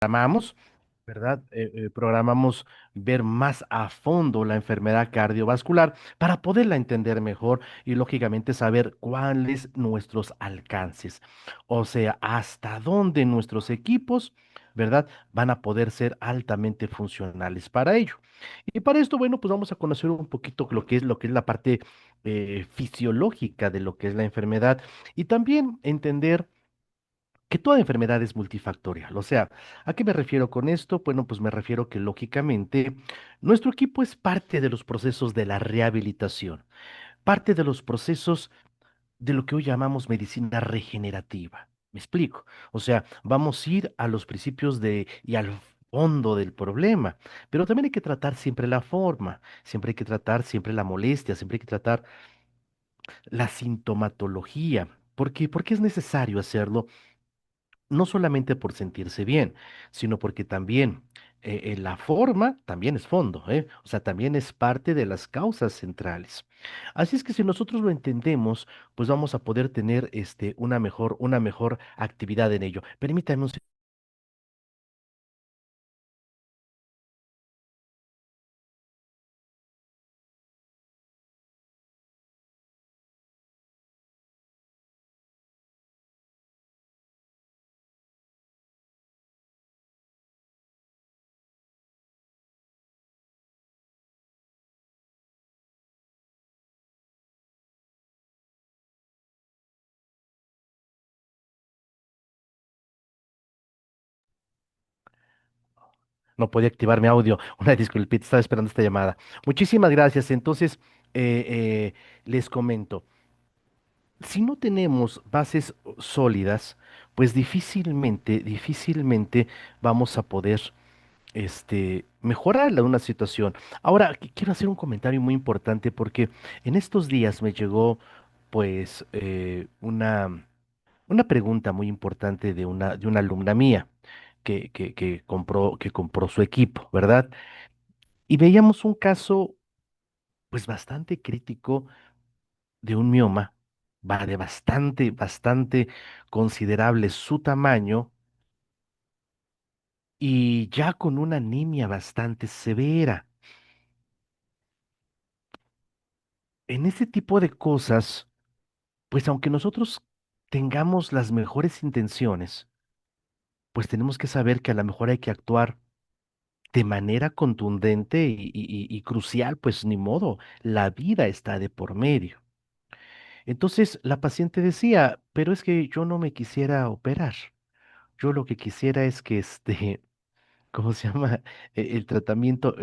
Programamos, ¿verdad? Programamos ver más a fondo la enfermedad cardiovascular para poderla entender mejor y lógicamente saber cuáles nuestros alcances, o sea, hasta dónde nuestros equipos, ¿verdad? Van a poder ser altamente funcionales para ello. Y para esto, bueno, pues vamos a conocer un poquito lo que es la parte fisiológica de lo que es la enfermedad y también entender que toda enfermedad es multifactorial. O sea, ¿a qué me refiero con esto? Bueno, pues me refiero que lógicamente nuestro equipo es parte de los procesos de la rehabilitación, parte de los procesos de lo que hoy llamamos medicina regenerativa. ¿Me explico? O sea, vamos a ir a los principios y al fondo del problema, pero también hay que tratar siempre la forma, siempre hay que tratar siempre la molestia, siempre hay que tratar la sintomatología. ¿Por qué? Porque es necesario hacerlo no solamente por sentirse bien, sino porque también la forma también es fondo, ¿eh? O sea, también es parte de las causas centrales. Así es que si nosotros lo entendemos, pues vamos a poder tener una mejor actividad en ello. Permítame un No podía activar mi audio. Una disculpita, estaba esperando esta llamada. Muchísimas gracias. Entonces, les comento. Si no tenemos bases sólidas, pues difícilmente vamos a poder mejorar una situación. Ahora, quiero hacer un comentario muy importante porque en estos días me llegó, pues, una pregunta muy importante de una alumna mía que compró su equipo, ¿verdad? Y veíamos un caso, pues, bastante crítico de un mioma, va de bastante considerable su tamaño y ya con una anemia bastante severa. En ese tipo de cosas, pues aunque nosotros tengamos las mejores intenciones, pues tenemos que saber que a lo mejor hay que actuar de manera contundente y crucial, pues ni modo, la vida está de por medio. Entonces la paciente decía, pero es que yo no me quisiera operar. Yo lo que quisiera es que ¿cómo se llama? El tratamiento,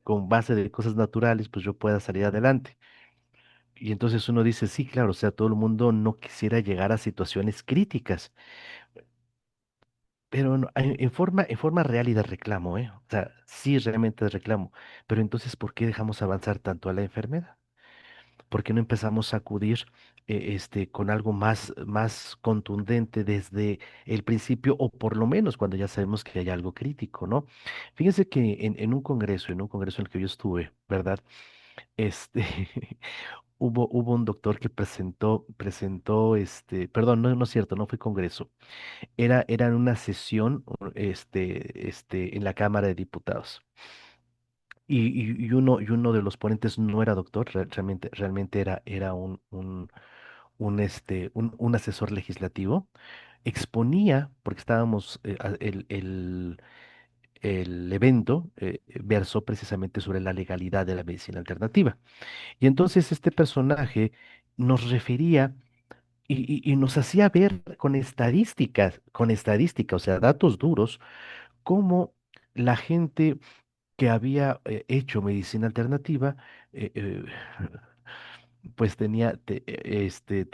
con base de cosas naturales, pues yo pueda salir adelante. Y entonces uno dice, sí, claro, o sea, todo el mundo no quisiera llegar a situaciones críticas, pero en forma real y de reclamo, ¿eh? O sea, sí, realmente de reclamo. Pero entonces, ¿por qué dejamos avanzar tanto a la enfermedad? ¿Por qué no empezamos a acudir, con algo más contundente desde el principio, o por lo menos cuando ya sabemos que hay algo crítico, ¿no? Fíjense que en un congreso en el que yo estuve, ¿verdad? Este, hubo un doctor que presentó, perdón, no, no es cierto, no fue congreso, era una sesión, en la Cámara de Diputados. Y uno de los ponentes no era doctor, realmente era un asesor legislativo. Exponía, porque estábamos, el evento versó precisamente sobre la legalidad de la medicina alternativa. Y entonces este personaje nos refería y nos hacía ver con estadísticas, o sea, datos duros, cómo la gente que había hecho medicina alternativa, eh, eh, pues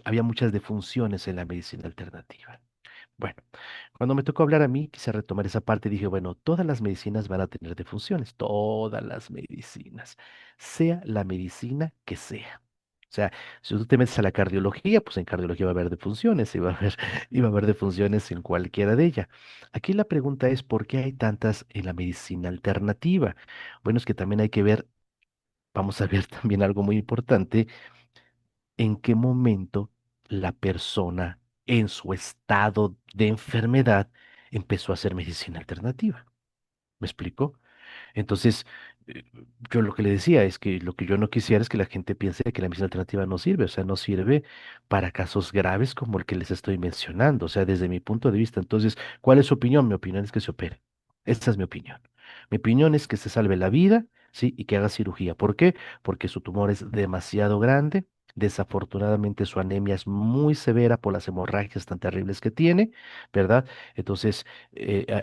había muchas defunciones en la medicina alternativa. Bueno, cuando me tocó hablar a mí, quise retomar esa parte y dije, bueno, todas las medicinas van a tener defunciones, todas las medicinas, sea la medicina que sea. O sea, si tú te metes a la cardiología, pues en cardiología va a haber defunciones, y va a haber, y va a haber defunciones en cualquiera de ellas. Aquí la pregunta es, ¿por qué hay tantas en la medicina alternativa? Bueno, es que también hay que ver, vamos a ver también algo muy importante, en qué momento la persona en su estado de enfermedad empezó a hacer medicina alternativa. ¿Me explico? Entonces, eh, yo lo que le decía es que lo que yo no quisiera es que la gente piense que la medicina alternativa no sirve, o sea, no sirve para casos graves como el que les estoy mencionando, o sea, desde mi punto de vista. Entonces, ¿cuál es su opinión? Mi opinión es que se opere. Esta es mi opinión. Mi opinión es que se salve la vida, ¿sí? Y que haga cirugía. ¿Por qué? Porque su tumor es demasiado grande. Desafortunadamente su anemia es muy severa por las hemorragias tan terribles que tiene, ¿verdad? Entonces,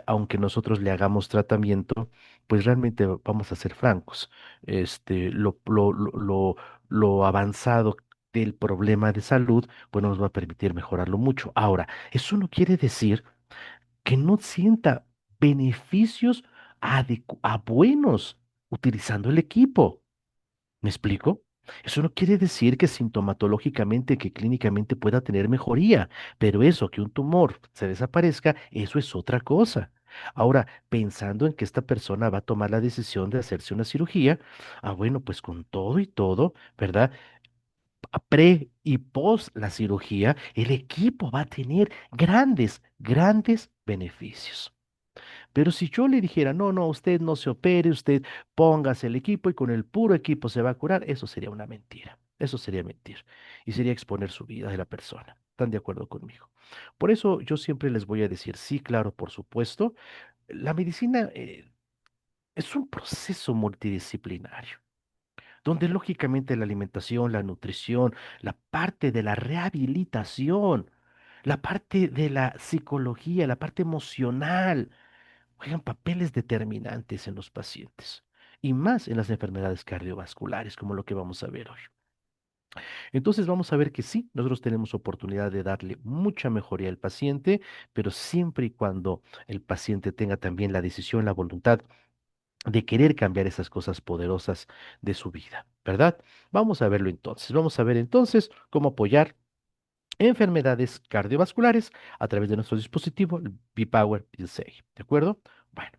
aunque nosotros le hagamos tratamiento, pues realmente vamos a ser francos. Lo avanzado del problema de salud, pues no nos va a permitir mejorarlo mucho. Ahora, eso no quiere decir que no sienta beneficios buenos utilizando el equipo. ¿Me explico? Eso no quiere decir que sintomatológicamente, que clínicamente pueda tener mejoría, pero eso, que un tumor se desaparezca, eso es otra cosa. Ahora, pensando en que esta persona va a tomar la decisión de hacerse una cirugía, bueno, pues con todo y todo, ¿verdad? Pre y post la cirugía, el equipo va a tener grandes, grandes beneficios. Pero si yo le dijera, no, no, usted no se opere, usted póngase el equipo y con el puro equipo se va a curar, eso sería una mentira. Eso sería mentir. Y sería exponer su vida de la persona. ¿Están de acuerdo conmigo? Por eso yo siempre les voy a decir, sí, claro, por supuesto, la medicina es un proceso multidisciplinario, donde lógicamente la alimentación, la nutrición, la parte de la rehabilitación, la parte de la psicología, la parte emocional, juegan papeles determinantes en los pacientes y más en las enfermedades cardiovasculares, como lo que vamos a ver hoy. Entonces vamos a ver que sí, nosotros tenemos oportunidad de darle mucha mejoría al paciente, pero siempre y cuando el paciente tenga también la decisión, la voluntad de querer cambiar esas cosas poderosas de su vida, ¿verdad? Vamos a verlo entonces. Vamos a ver entonces cómo apoyar enfermedades cardiovasculares a través de nuestro dispositivo, el B-Power PSA, ¿de acuerdo? Bueno.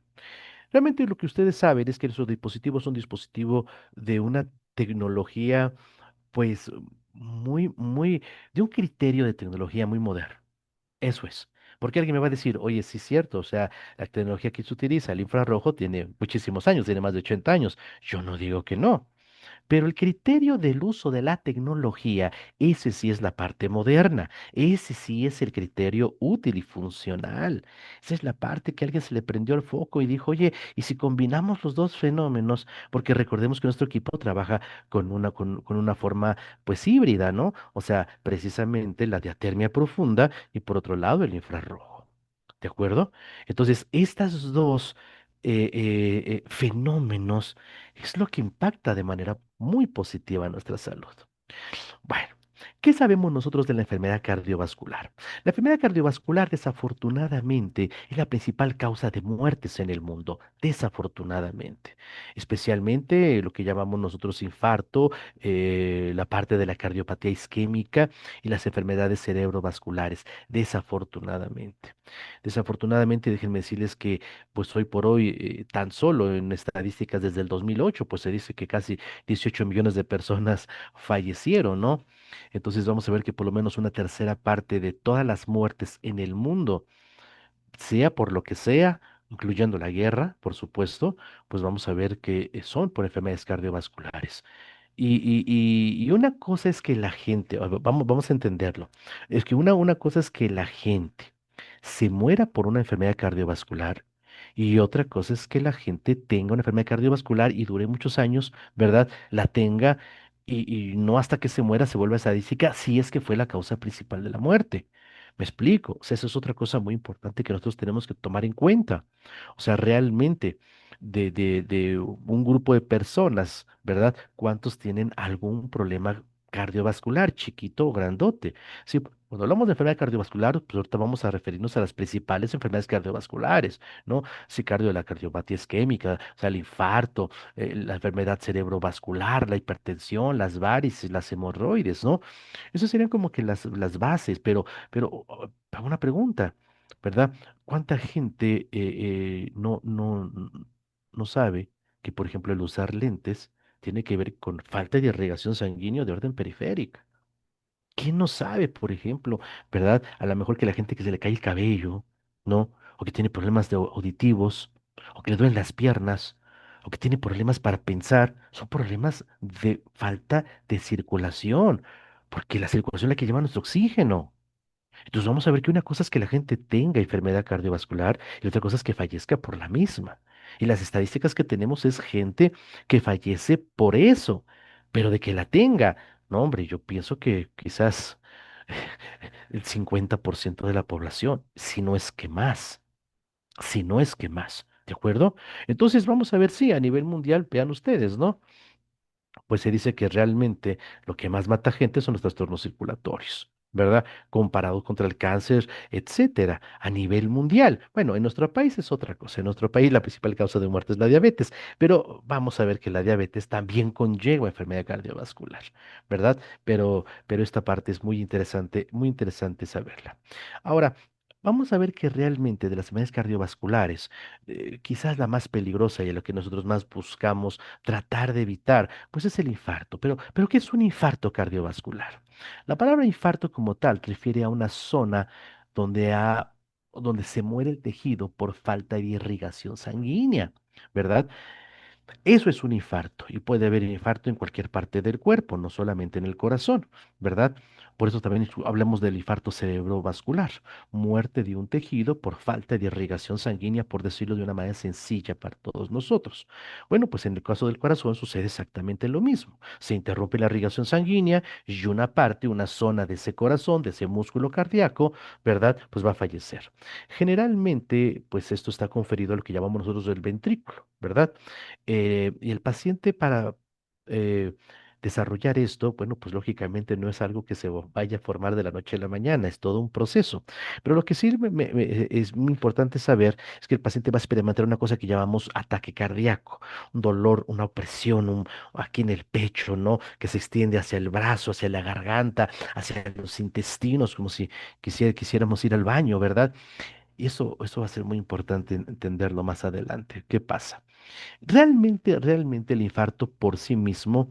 Realmente lo que ustedes saben es que esos dispositivos son dispositivos de una tecnología, pues, de un criterio de tecnología muy moderno. Eso es. Porque alguien me va a decir, oye, sí es cierto, o sea, la tecnología que se utiliza, el infrarrojo, tiene muchísimos años, tiene más de 80 años. Yo no digo que no. Pero el criterio del uso de la tecnología, ese sí es la parte moderna, ese sí es el criterio útil y funcional. Esa es la parte que a alguien se le prendió el foco y dijo, oye, ¿y si combinamos los dos fenómenos? Porque recordemos que nuestro equipo trabaja con una forma pues híbrida, ¿no? O sea, precisamente la diatermia profunda y por otro lado el infrarrojo. ¿De acuerdo? Entonces, estas dos fenómenos es lo que impacta de manera muy positiva nuestra salud. Bueno, ¿qué sabemos nosotros de la enfermedad cardiovascular? La enfermedad cardiovascular, desafortunadamente, es la principal causa de muertes en el mundo, desafortunadamente. Especialmente lo que llamamos nosotros infarto, la parte de la cardiopatía isquémica y las enfermedades cerebrovasculares, desafortunadamente. Desafortunadamente, déjenme decirles que, pues hoy por hoy, tan solo en estadísticas desde el 2008, pues se dice que casi 18 millones de personas fallecieron, ¿no? Entonces vamos a ver que por lo menos una tercera parte de todas las muertes en el mundo, sea por lo que sea, incluyendo la guerra, por supuesto, pues vamos a ver que son por enfermedades cardiovasculares. Y una cosa es que la gente, vamos a entenderlo, es que una cosa es que la gente se muera por una enfermedad cardiovascular y otra cosa es que la gente tenga una enfermedad cardiovascular y dure muchos años, ¿verdad? La tenga y no hasta que se muera se vuelva estadística si es que fue la causa principal de la muerte. ¿Me explico? O sea, eso es otra cosa muy importante que nosotros tenemos que tomar en cuenta. O sea, realmente de un grupo de personas, ¿verdad? ¿Cuántos tienen algún problema cardiovascular, chiquito o grandote? Sí, cuando hablamos de enfermedad cardiovascular, pues ahorita vamos a referirnos a las principales enfermedades cardiovasculares, ¿no? Sí, la cardiopatía isquémica, o sea, el infarto, la enfermedad cerebrovascular, la hipertensión, las varices, las hemorroides, ¿no? Esas serían como que las bases, pero hago una pregunta, ¿verdad? ¿Cuánta gente no sabe que, por ejemplo, el usar lentes tiene que ver con falta de irrigación sanguínea de orden periférica? ¿Quién no sabe, por ejemplo, verdad? A lo mejor que la gente que se le cae el cabello, ¿no? o que tiene problemas auditivos, o que le duelen las piernas, o que tiene problemas para pensar, son problemas de falta de circulación, porque la circulación es la que lleva nuestro oxígeno. Entonces vamos a ver que una cosa es que la gente tenga enfermedad cardiovascular y otra cosa es que fallezca por la misma. Y las estadísticas que tenemos es gente que fallece por eso, pero de que la tenga, no, hombre, yo pienso que quizás el 50% de la población, si no es que más, si no es que más, ¿de acuerdo? Entonces vamos a ver si a nivel mundial, vean ustedes, ¿no? Pues se dice que realmente lo que más mata gente son los trastornos circulatorios, ¿verdad? Comparado contra el cáncer, etcétera, a nivel mundial. Bueno, en nuestro país es otra cosa. En nuestro país la principal causa de muerte es la diabetes, pero vamos a ver que la diabetes también conlleva enfermedad cardiovascular, ¿verdad? Pero esta parte es muy interesante saberla. Ahora, vamos a ver que realmente de las enfermedades cardiovasculares, quizás la más peligrosa y la que nosotros más buscamos tratar de evitar, pues es el infarto. Pero ¿qué es un infarto cardiovascular? La palabra infarto como tal refiere a una zona donde, donde se muere el tejido por falta de irrigación sanguínea, ¿verdad? Eso es un infarto y puede haber infarto en cualquier parte del cuerpo, no solamente en el corazón, ¿verdad? Por eso también hablamos del infarto cerebrovascular, muerte de un tejido por falta de irrigación sanguínea, por decirlo de una manera sencilla para todos nosotros. Bueno, pues en el caso del corazón sucede exactamente lo mismo. Se interrumpe la irrigación sanguínea y una parte, una zona de ese corazón, de ese músculo cardíaco, ¿verdad? Pues va a fallecer. Generalmente, pues esto está conferido a lo que llamamos nosotros el ventrículo, ¿verdad? Y el paciente para eh, desarrollar esto, bueno, pues lógicamente no es algo que se vaya a formar de la noche a la mañana, es todo un proceso. Pero lo que sí es muy importante saber es que el paciente va a experimentar una cosa que llamamos ataque cardíaco, un dolor, una opresión aquí en el pecho, ¿no? Que se extiende hacia el brazo, hacia la garganta, hacia los intestinos, como si quisiéramos ir al baño, ¿verdad? Y eso va a ser muy importante entenderlo más adelante. ¿Qué pasa? Realmente el infarto por sí mismo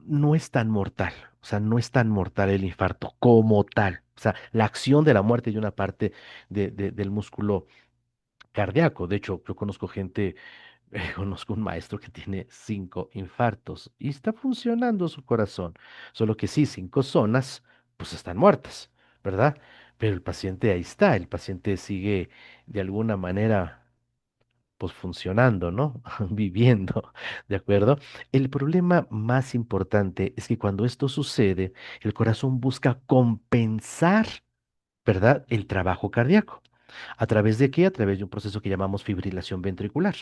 no es tan mortal, o sea, no es tan mortal el infarto como tal. O sea, la acción de la muerte de una parte del músculo cardíaco. De hecho, yo conozco gente, conozco un maestro que tiene 5 infartos y está funcionando su corazón. Solo que sí, 5 zonas, pues están muertas, ¿verdad? Pero el paciente ahí está, el paciente sigue de alguna manera pues funcionando, ¿no? Viviendo, ¿de acuerdo? El problema más importante es que cuando esto sucede, el corazón busca compensar, ¿verdad? El trabajo cardíaco. ¿A través de qué? A través de un proceso que llamamos fibrilación ventricular.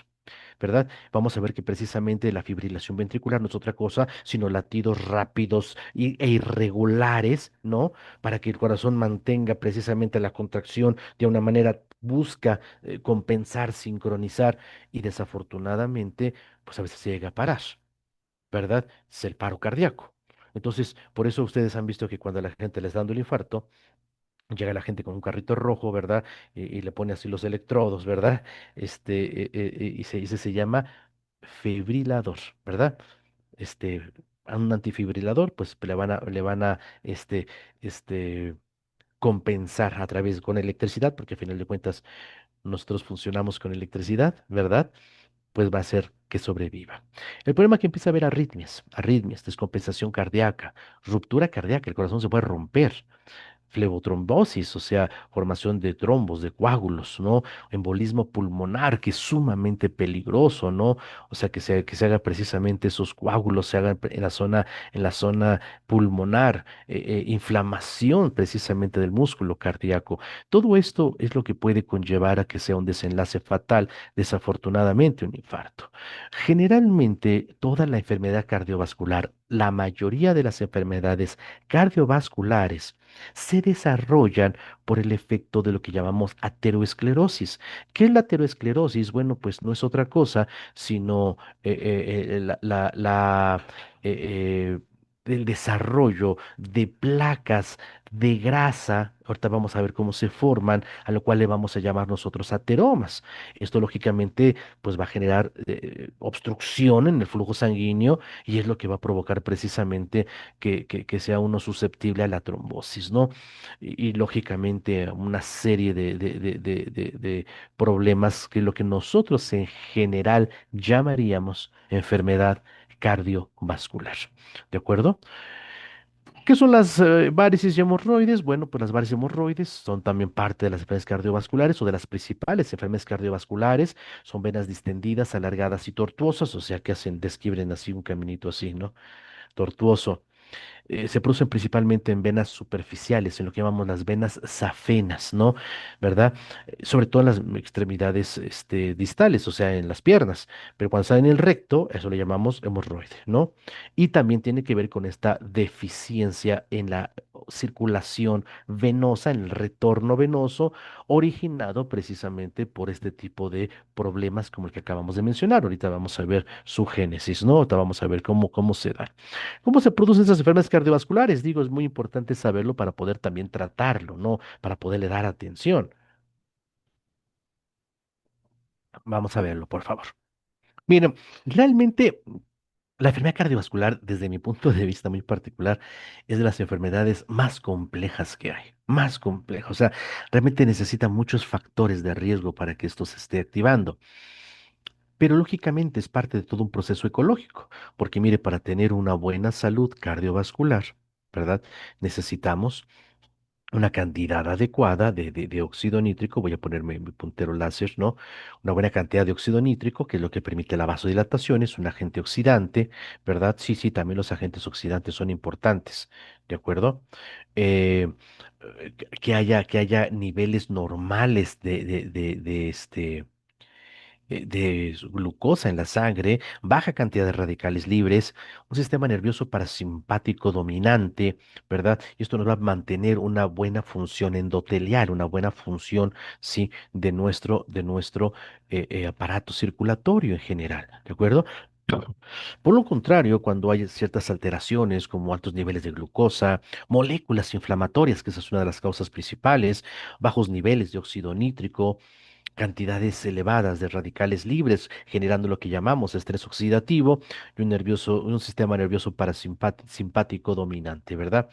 ¿Verdad? Vamos a ver que precisamente la fibrilación ventricular no es otra cosa sino latidos rápidos e irregulares, ¿no? Para que el corazón mantenga precisamente la contracción de una manera, busca compensar, sincronizar y desafortunadamente, pues a veces se llega a parar, ¿verdad? Es el paro cardíaco. Entonces, por eso ustedes han visto que cuando a la gente les da dando el infarto, llega la gente con un carrito rojo, ¿verdad? Y le pone así los electrodos, ¿verdad? Se llama fibrilador, ¿verdad? Este, a un antifibrilador, pues le van a este, compensar a través con electricidad, porque al final de cuentas nosotros funcionamos con electricidad, ¿verdad? Pues va a hacer que sobreviva. El problema es que empieza a haber arritmias, descompensación cardíaca, ruptura cardíaca, el corazón se puede romper, flebotrombosis, o sea, formación de trombos, de coágulos, ¿no? Embolismo pulmonar, que es sumamente peligroso, ¿no? O sea, que se haga precisamente esos coágulos, se hagan en la zona pulmonar, inflamación precisamente del músculo cardíaco. Todo esto es lo que puede conllevar a que sea un desenlace fatal, desafortunadamente un infarto. Generalmente, toda la enfermedad cardiovascular, la mayoría de las enfermedades cardiovasculares, se desarrollan por el efecto de lo que llamamos ateroesclerosis. ¿Qué es la ateroesclerosis? Bueno, pues no es otra cosa sino eh, eh, la, la- la, eh, del desarrollo de placas de grasa. Ahorita vamos a ver cómo se forman, a lo cual le vamos a llamar nosotros ateromas. Esto lógicamente pues va a generar obstrucción en el flujo sanguíneo y es lo que va a provocar precisamente que sea uno susceptible a la trombosis, ¿no? Y lógicamente una serie de problemas que lo que nosotros en general llamaríamos enfermedad cardiovascular. ¿De acuerdo? ¿Qué son las varices y hemorroides? Bueno, pues las varices y hemorroides son también parte de las enfermedades cardiovasculares o de las principales enfermedades cardiovasculares. Son venas distendidas, alargadas y tortuosas, o sea que hacen, describen así un caminito así, ¿no? Tortuoso. Se producen principalmente en venas superficiales, en lo que llamamos las venas safenas, ¿no? ¿Verdad? Sobre todo en las extremidades distales, o sea, en las piernas. Pero cuando está en el recto, eso le llamamos hemorroide, ¿no? Y también tiene que ver con esta deficiencia en la circulación venosa, en el retorno venoso, originado precisamente por este tipo de problemas como el que acabamos de mencionar. Ahorita vamos a ver su génesis, ¿no? Ahorita vamos a ver cómo se da. ¿Cómo se producen esas enfermedades cardiovasculares? Digo, es muy importante saberlo para poder también tratarlo, ¿no? Para poderle dar atención. Vamos a verlo, por favor. Miren, realmente la enfermedad cardiovascular, desde mi punto de vista muy particular, es de las enfermedades más complejas que hay. Más complejas. O sea, realmente necesita muchos factores de riesgo para que esto se esté activando. Pero lógicamente es parte de todo un proceso ecológico, porque mire, para tener una buena salud cardiovascular, ¿verdad? Necesitamos una cantidad adecuada de óxido nítrico, voy a ponerme mi puntero láser, ¿no? Una buena cantidad de óxido nítrico, que es lo que permite la vasodilatación, es un agente oxidante, ¿verdad? Sí, sí, también los agentes oxidantes son importantes, ¿de acuerdo? Eh, que haya niveles normales de glucosa en la sangre, baja cantidad de radicales libres, un sistema nervioso parasimpático dominante, ¿verdad? Y esto nos va a mantener una buena función endotelial, una buena función, sí, de nuestro aparato circulatorio en general, ¿de acuerdo? Por lo contrario, cuando hay ciertas alteraciones como altos niveles de glucosa, moléculas inflamatorias, que esa es una de las causas principales, bajos niveles de óxido nítrico, cantidades elevadas de radicales libres, generando lo que llamamos estrés oxidativo y un sistema nervioso parasimpático dominante, ¿verdad?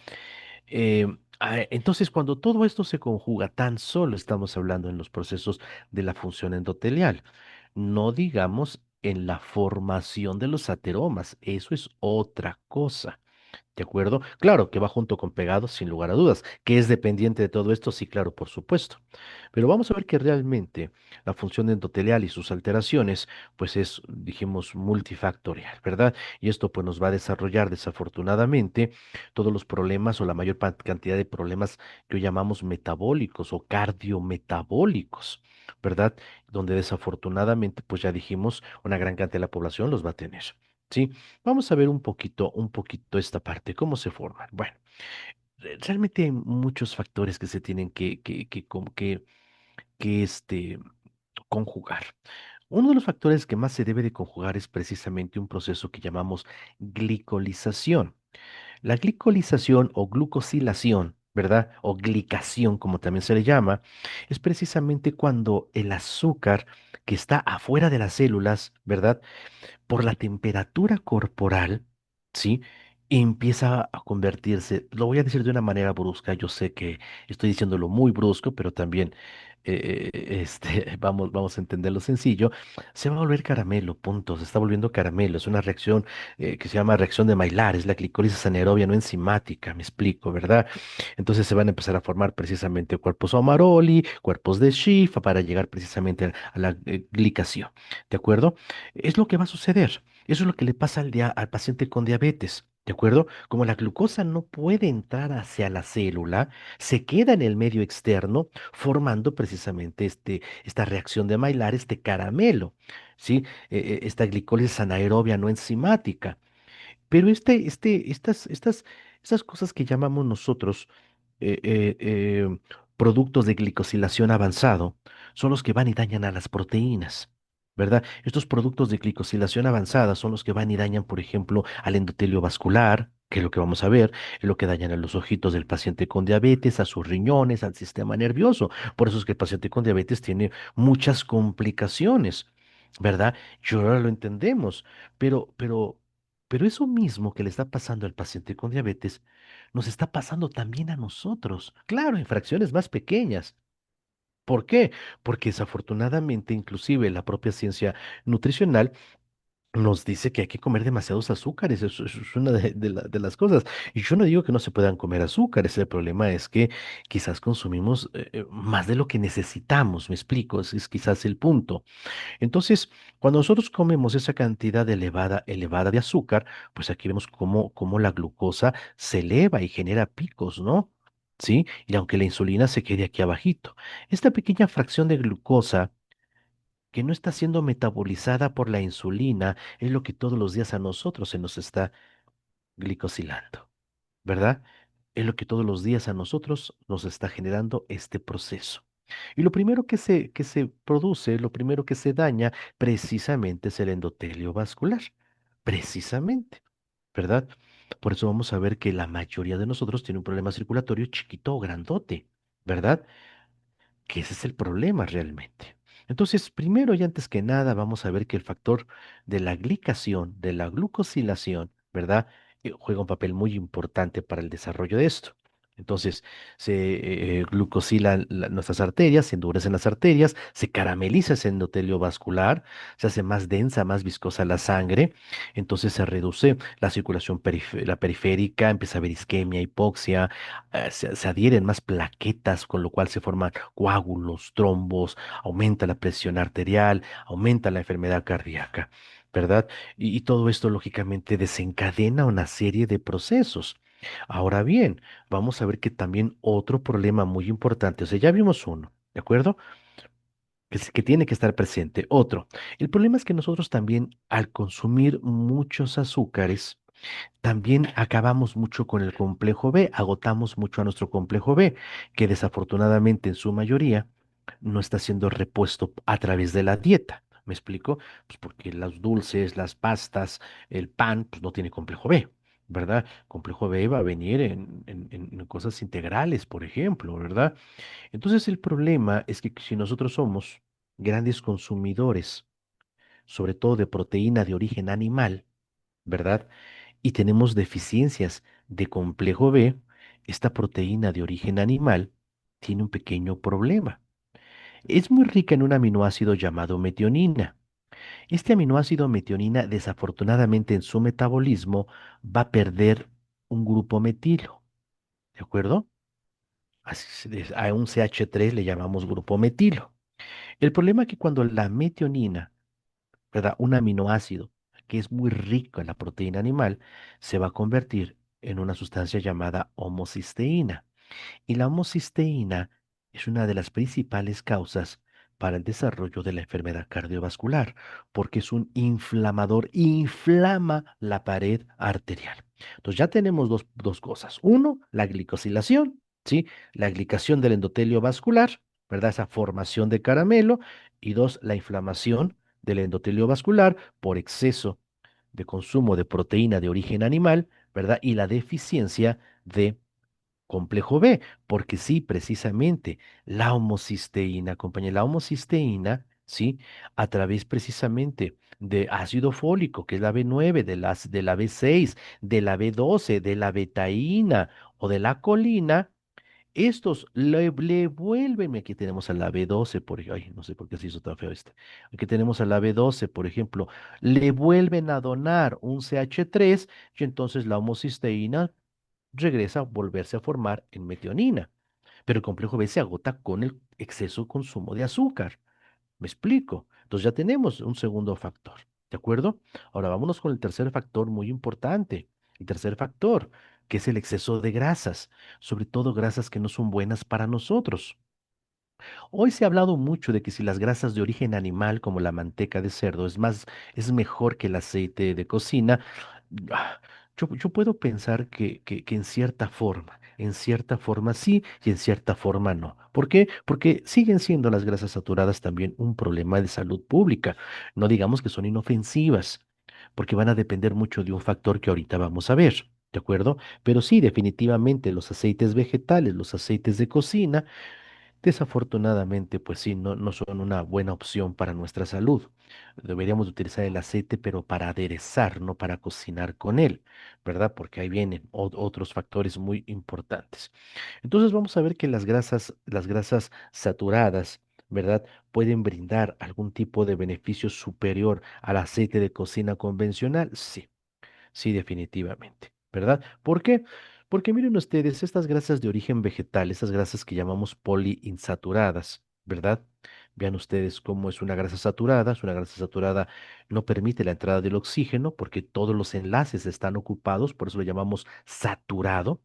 Entonces, cuando todo esto se conjuga, tan solo estamos hablando en los procesos de la función endotelial, no digamos en la formación de los ateromas, eso es otra cosa. ¿De acuerdo? Claro que va junto con pegados, sin lugar a dudas. ¿Que es dependiente de todo esto? Sí, claro, por supuesto. Pero vamos a ver que realmente la función endotelial y sus alteraciones, pues es, dijimos, multifactorial, ¿verdad? Y esto pues nos va a desarrollar desafortunadamente todos los problemas o la mayor cantidad de problemas que hoy llamamos metabólicos o cardiometabólicos, ¿verdad? Donde desafortunadamente, pues ya dijimos, una gran cantidad de la población los va a tener. ¿Sí? Vamos a ver un poquito esta parte, cómo se forman. Bueno, realmente hay muchos factores que se tienen que conjugar. Uno de los factores que más se debe de conjugar es precisamente un proceso que llamamos glicolización. La glicolización o glucosilación, ¿verdad? O glicación, como también se le llama, es precisamente cuando el azúcar que está afuera de las células, ¿verdad? Por la temperatura corporal, ¿sí? Empieza a convertirse, lo voy a decir de una manera brusca, yo sé que estoy diciéndolo muy brusco, pero también vamos a entenderlo sencillo, se va a volver caramelo, punto, se está volviendo caramelo, es una reacción que se llama reacción de Maillard, es la glicólisis anaerobia no enzimática, me explico, ¿verdad? Entonces se van a empezar a formar precisamente cuerpos Amaroli, cuerpos de Schiff, para llegar precisamente a la glicación, ¿de acuerdo? Es lo que va a suceder. Eso es lo que le pasa al paciente con diabetes. ¿De acuerdo? Como la glucosa no puede entrar hacia la célula, se queda en el medio externo, formando precisamente esta reacción de Maillard, este caramelo, ¿sí? Esta glicólisis anaerobia no enzimática. Pero estas cosas que llamamos nosotros eh, eh, productos de glicosilación avanzado son los que van y dañan a las proteínas. ¿verdad? Estos productos de glicosilación avanzada son los que van y dañan, por ejemplo, al endotelio vascular, que es lo que vamos a ver, es lo que dañan a los ojitos del paciente con diabetes, a sus riñones, al sistema nervioso. Por eso es que el paciente con diabetes tiene muchas complicaciones, ¿verdad? Y ahora lo entendemos, pero eso mismo que le está pasando al paciente con diabetes, nos está pasando también a nosotros, claro, en fracciones más pequeñas. ¿Por qué? Porque desafortunadamente, inclusive la propia ciencia nutricional nos dice que hay que comer demasiados azúcares. Eso es una de las cosas. Y yo no digo que no se puedan comer azúcares. El problema es que quizás consumimos más de lo que necesitamos. Me explico. Ese es quizás el punto. Entonces, cuando nosotros comemos esa cantidad elevada de azúcar, pues aquí vemos cómo la glucosa se eleva y genera picos, ¿no? ¿Sí? Y aunque la insulina se quede aquí abajito. Esta pequeña fracción de glucosa que no está siendo metabolizada por la insulina es lo que todos los días a nosotros se nos está glicosilando, ¿verdad? Es lo que todos los días a nosotros nos está generando este proceso. Y lo primero que se produce, lo primero que se daña, precisamente es el endotelio vascular. Precisamente, ¿verdad? Por eso vamos a ver que la mayoría de nosotros tiene un problema circulatorio chiquito o grandote, ¿verdad? Que ese es el problema realmente. Entonces, primero y antes que nada, vamos a ver que el factor de la glicación, de la glucosilación, ¿verdad? Juega un papel muy importante para el desarrollo de esto. Entonces, se glucosilan nuestras arterias, se endurecen las arterias, se carameliza ese endotelio vascular, se hace más densa, más viscosa la sangre, entonces se reduce la circulación la periférica, empieza a haber isquemia, hipoxia, se adhieren más plaquetas, con lo cual se forman coágulos, trombos, aumenta la presión arterial, aumenta la enfermedad cardíaca, ¿verdad? Y todo esto lógicamente desencadena una serie de procesos. Ahora bien, vamos a ver que también otro problema muy importante, o sea, ya vimos uno, ¿de acuerdo? Que tiene que estar presente. Otro, el problema es que nosotros también al consumir muchos azúcares, también acabamos mucho con el complejo B, agotamos mucho a nuestro complejo B, que desafortunadamente en su mayoría no está siendo repuesto a través de la dieta. ¿Me explico? Pues porque los dulces, las pastas, el pan, pues no tiene complejo B, ¿verdad? Complejo B va a venir en cosas integrales, por ejemplo, ¿verdad? Entonces el problema es que si nosotros somos grandes consumidores, sobre todo de proteína de origen animal, ¿verdad? Y tenemos deficiencias de complejo B, esta proteína de origen animal tiene un pequeño problema. Es muy rica en un aminoácido llamado metionina. Este aminoácido metionina, desafortunadamente en su metabolismo, va a perder un grupo metilo, ¿de acuerdo? A un CH3 le llamamos grupo metilo. El problema es que cuando la metionina, ¿verdad? Un aminoácido que es muy rico en la proteína animal, se va a convertir en una sustancia llamada homocisteína. Y la homocisteína es una de las principales causas para el desarrollo de la enfermedad cardiovascular, porque es un inflamador, inflama la pared arterial. Entonces ya tenemos dos cosas. Uno, la glicosilación, ¿sí? La glicación del endotelio vascular, ¿verdad? Esa formación de caramelo. Y dos, la inflamación del endotelio vascular por exceso de consumo de proteína de origen animal, ¿verdad? Y la deficiencia de complejo B, porque sí, precisamente la homocisteína, compañera, la homocisteína, sí, a través precisamente de ácido fólico, que es la B9, de la B6, de la B12, de la betaína o de la colina, estos le vuelven, aquí tenemos a la B12, por ejemplo, ay, no sé por qué se hizo tan feo este. Aquí tenemos a la B12, por ejemplo, le vuelven a donar un CH3 y entonces la homocisteína regresa a volverse a formar en metionina. Pero el complejo B se agota con el exceso de consumo de azúcar. ¿Me explico? Entonces ya tenemos un segundo factor. ¿De acuerdo? Ahora vámonos con el tercer factor muy importante. El tercer factor, que es el exceso de grasas, sobre todo grasas que no son buenas para nosotros. Hoy se ha hablado mucho de que si las grasas de origen animal, como la manteca de cerdo, es mejor que el aceite de cocina. ah, yo puedo pensar que en cierta forma. En cierta forma sí y en cierta forma no. ¿Por qué? Porque siguen siendo las grasas saturadas también un problema de salud pública. No digamos que son inofensivas, porque van a depender mucho de un factor que ahorita vamos a ver. ¿De acuerdo? Pero sí, definitivamente los aceites vegetales, los aceites de cocina, desafortunadamente, pues sí, no son una buena opción para nuestra salud. Deberíamos utilizar el aceite, pero para aderezar, no para cocinar con él, ¿verdad? Porque ahí vienen otros factores muy importantes. Entonces vamos a ver que las grasas saturadas, ¿verdad? Pueden brindar algún tipo de beneficio superior al aceite de cocina convencional. Sí. Sí, definitivamente, ¿verdad? ¿Por qué? Porque miren ustedes, estas grasas de origen vegetal, estas grasas que llamamos poliinsaturadas, ¿verdad? Vean ustedes cómo es una grasa saturada. Es una grasa saturada no permite la entrada del oxígeno porque todos los enlaces están ocupados, por eso lo llamamos saturado.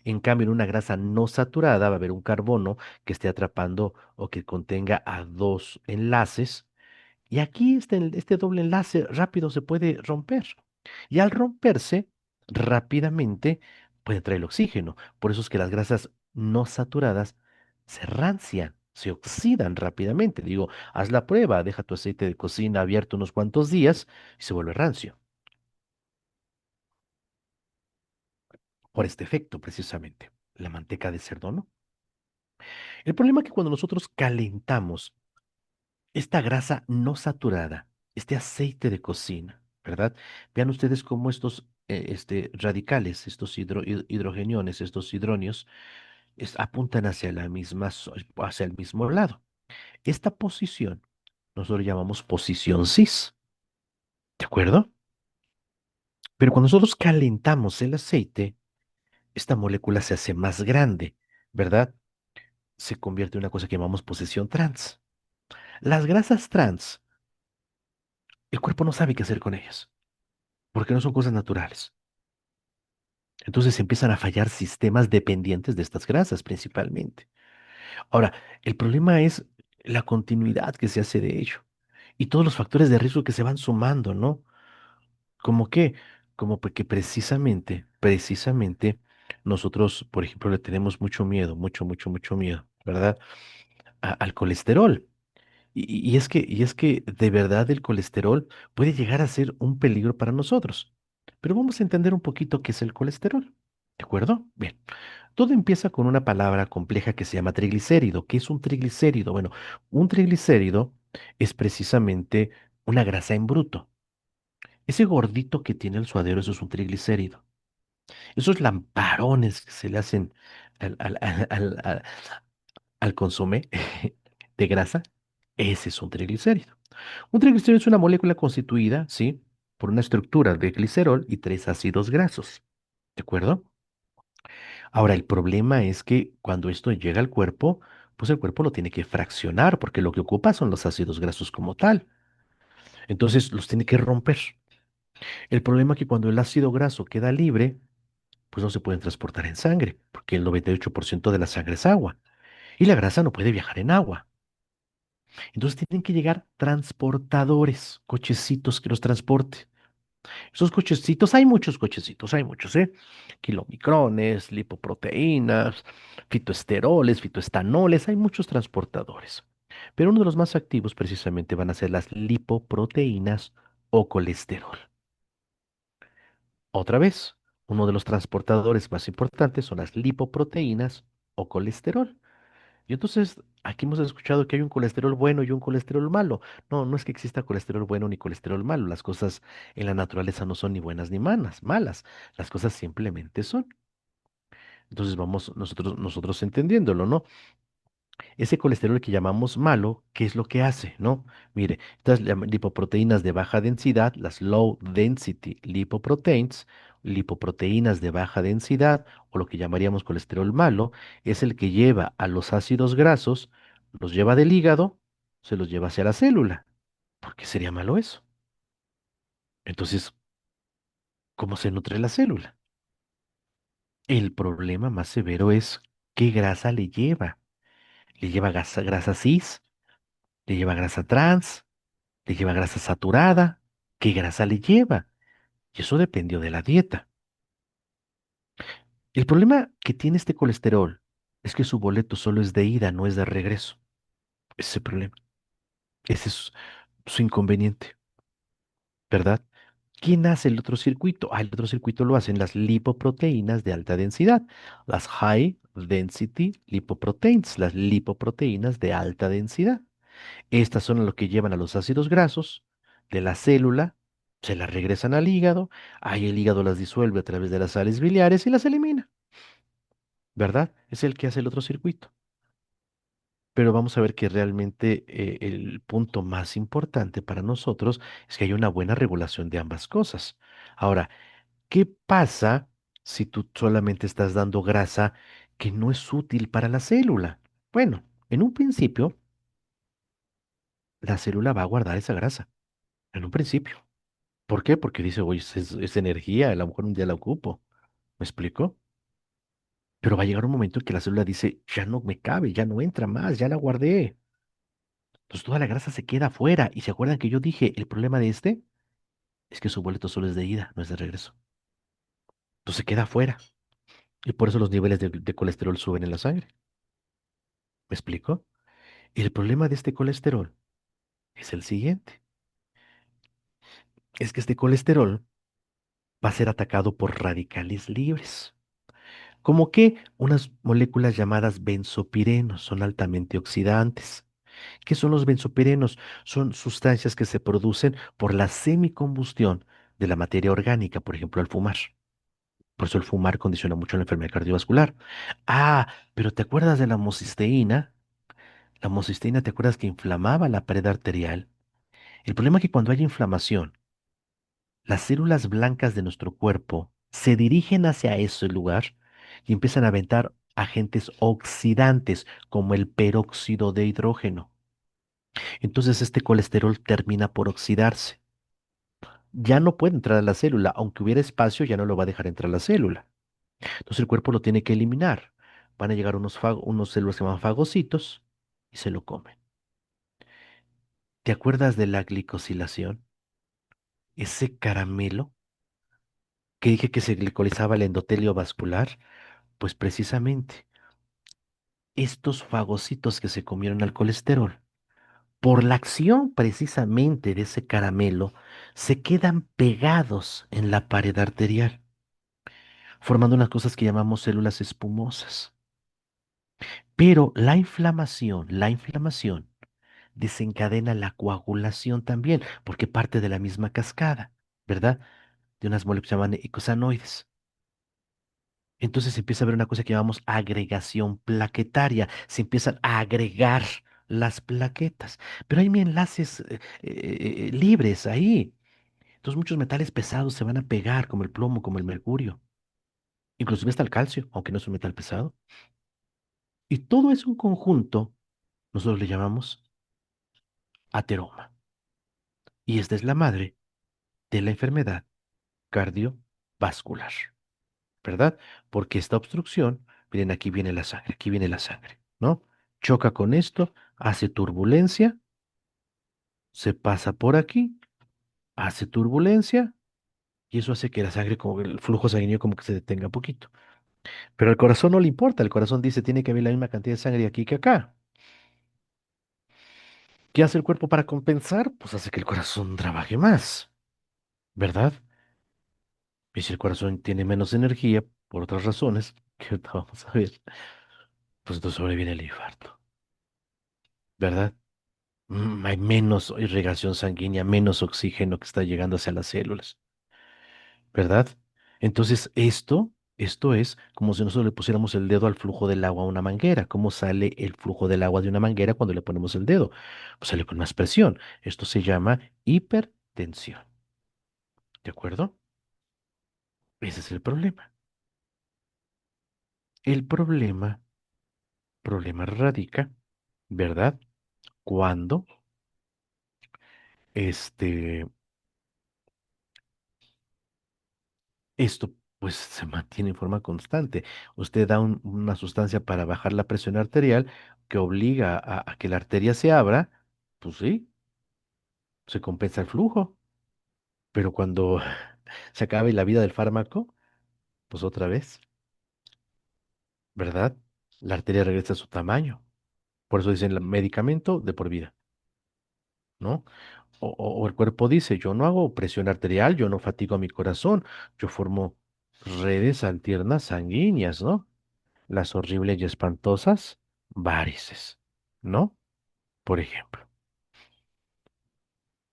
En cambio, en una grasa no saturada va a haber un carbono que esté atrapando o que contenga a dos enlaces y aquí este doble enlace rápido se puede romper. Y al romperse, rápidamente puede entrar el oxígeno. Por eso es que las grasas no saturadas se rancian, se oxidan rápidamente. Digo, haz la prueba, deja tu aceite de cocina abierto unos cuantos días y se vuelve rancio. Por este efecto, precisamente. La manteca de cerdo, ¿no? El problema es que cuando nosotros calentamos esta grasa no saturada, este aceite de cocina, ¿verdad? Vean ustedes cómo estos radicales, estos hidrogeniones, estos hidronios, apuntan hacia hacia el mismo lado. Esta posición nosotros llamamos posición cis, ¿de acuerdo? Pero cuando nosotros calentamos el aceite, esta molécula se hace más grande, ¿verdad? Se convierte en una cosa que llamamos posición trans. Las grasas trans, el cuerpo no sabe qué hacer con ellas, porque no son cosas naturales. Entonces empiezan a fallar sistemas dependientes de estas grasas principalmente. Ahora, el problema es la continuidad que se hace de ello y todos los factores de riesgo que se van sumando, ¿no? Como que, como porque precisamente nosotros, por ejemplo, le tenemos mucho miedo, mucho miedo, ¿verdad? Al colesterol. Y es que de verdad el colesterol puede llegar a ser un peligro para nosotros. Pero vamos a entender un poquito qué es el colesterol. ¿De acuerdo? Bien. Todo empieza con una palabra compleja que se llama triglicérido. ¿Qué es un triglicérido? Bueno, un triglicérido es precisamente una grasa en bruto. Ese gordito que tiene el suadero, eso es un triglicérido. Esos lamparones que se le hacen al, al, al, al- al- al consomé de grasa, ese es un triglicérido. Un triglicérido es una molécula constituida, ¿sí? Por una estructura de glicerol y tres ácidos grasos. ¿De acuerdo? Ahora, el problema es que cuando esto llega al cuerpo, pues el cuerpo lo tiene que fraccionar, porque lo que ocupa son los ácidos grasos como tal. Entonces los tiene que romper. El problema es que cuando el ácido graso queda libre, pues no se pueden transportar en sangre, porque el 98% de la sangre es agua. Y la grasa no puede viajar en agua. Entonces tienen que llegar transportadores, cochecitos que los transporten. Esos cochecitos, hay muchos, ¿eh? Kilomicrones, lipoproteínas, fitoesteroles, fitoestanoles, hay muchos transportadores. Pero uno de los más activos precisamente van a ser las lipoproteínas o colesterol. Otra vez, uno de los transportadores más importantes son las lipoproteínas o colesterol. Y entonces, aquí hemos escuchado que hay un colesterol bueno y un colesterol malo. No, no es que exista colesterol bueno ni colesterol malo. Las cosas en la naturaleza no son ni buenas ni malas. Las cosas simplemente son. Entonces vamos nosotros entendiéndolo, ¿no? Ese colesterol que llamamos malo, ¿qué es lo que hace, no? Mire, estas lipoproteínas de baja densidad, las low density lipoproteins, lipoproteínas de baja densidad, o lo que llamaríamos colesterol malo, es el que lleva a los ácidos grasos, los lleva del hígado, se los lleva hacia la célula. ¿Por qué sería malo eso? Entonces, ¿cómo se nutre la célula? El problema más severo es qué grasa le lleva. ¿Le lleva grasa cis? ¿Le lleva grasa trans? ¿Le lleva grasa saturada? ¿Qué grasa le lleva? Y eso dependió de la dieta. El problema que tiene este colesterol es que su boleto solo es de ida, no es de regreso. Ese es el problema. Ese es su inconveniente, ¿verdad? ¿Quién hace el otro circuito? El otro circuito lo hacen las lipoproteínas de alta densidad, las high density lipoproteins, las lipoproteínas de alta densidad. Estas son lo que llevan a los ácidos grasos de la célula, se las regresan al hígado, ahí el hígado las disuelve a través de las sales biliares y las elimina, ¿verdad? Es el que hace el otro circuito. Pero vamos a ver que realmente el punto más importante para nosotros es que hay una buena regulación de ambas cosas. Ahora, ¿qué pasa si tú solamente estás dando grasa que no es útil para la célula? Bueno, en un principio, la célula va a guardar esa grasa, en un principio. ¿Por qué? Porque dice, oye, es energía, a lo mejor un día la ocupo. ¿Me explico? Pero va a llegar un momento en que la célula dice, ya no me cabe, ya no entra más, ya la guardé. Entonces toda la grasa se queda afuera. ¿Y se acuerdan que yo dije, el problema de este es que su boleto solo es de ida, no es de regreso? Entonces se queda afuera. Y por eso los niveles de colesterol suben en la sangre. ¿Me explico? El problema de este colesterol es el siguiente. Es que este colesterol va a ser atacado por radicales libres. Como que unas moléculas llamadas benzopirenos son altamente oxidantes. ¿Qué son los benzopirenos? Son sustancias que se producen por la semicombustión de la materia orgánica, por ejemplo, al fumar. Por eso el fumar condiciona mucho la enfermedad cardiovascular. Pero ¿te acuerdas de la homocisteína? La homocisteína, ¿te acuerdas que inflamaba la pared arterial? El problema es que cuando hay inflamación, las células blancas de nuestro cuerpo se dirigen hacia ese lugar y empiezan a aventar agentes oxidantes como el peróxido de hidrógeno. Entonces este colesterol termina por oxidarse. Ya no puede entrar a la célula, aunque hubiera espacio, ya no lo va a dejar entrar a la célula. Entonces el cuerpo lo tiene que eliminar. Van a llegar unos células que se llaman fagocitos y se lo comen. ¿Te acuerdas de la glicosilación? Ese caramelo que dije que se glicolizaba el endotelio vascular, pues precisamente estos fagocitos que se comieron al colesterol, por la acción precisamente de ese caramelo, se quedan pegados en la pared arterial, formando unas cosas que llamamos células espumosas. Pero la inflamación desencadena la coagulación también, porque parte de la misma cascada, ¿verdad? De unas moléculas que se llaman eicosanoides. Entonces empieza a haber una cosa que llamamos agregación plaquetaria. Se empiezan a agregar las plaquetas, pero hay enlaces libres ahí. Entonces muchos metales pesados se van a pegar, como el plomo, como el mercurio, inclusive hasta el calcio, aunque no es un metal pesado. Y todo es un conjunto, nosotros le llamamos ateroma. Y esta es la madre de la enfermedad cardiovascular, ¿verdad? Porque esta obstrucción, miren, aquí viene la sangre, ¿no? Choca con esto, hace turbulencia, se pasa por aquí, hace turbulencia, y eso hace que la sangre, como el flujo sanguíneo, como que se detenga un poquito. Pero al corazón no le importa, el corazón dice, tiene que haber la misma cantidad de sangre aquí que acá. ¿Qué hace el cuerpo para compensar? Pues hace que el corazón trabaje más, ¿verdad? Y si el corazón tiene menos energía, por otras razones, que ahorita vamos a ver, pues entonces sobreviene el infarto, ¿verdad? Hay menos irrigación sanguínea, menos oxígeno que está llegando hacia las células, ¿verdad? Entonces, esto es como si nosotros le pusiéramos el dedo al flujo del agua a una manguera. ¿Cómo sale el flujo del agua de una manguera cuando le ponemos el dedo? Pues sale con más presión. Esto se llama hipertensión, ¿de acuerdo? Ese es el problema. El problema radica, ¿verdad? Cuando este, esto pues se mantiene en forma constante. Usted da una sustancia para bajar la presión arterial que obliga a que la arteria se abra, pues sí, se compensa el flujo. Pero cuando se acabe la vida del fármaco, pues otra vez. ¿verdad? La arteria regresa a su tamaño. Por eso dicen medicamento de por vida, ¿no? O el cuerpo dice, yo no hago presión arterial, yo no fatigo a mi corazón, yo formo redes alternas sanguíneas, ¿no? Las horribles y espantosas varices, ¿no? Por ejemplo,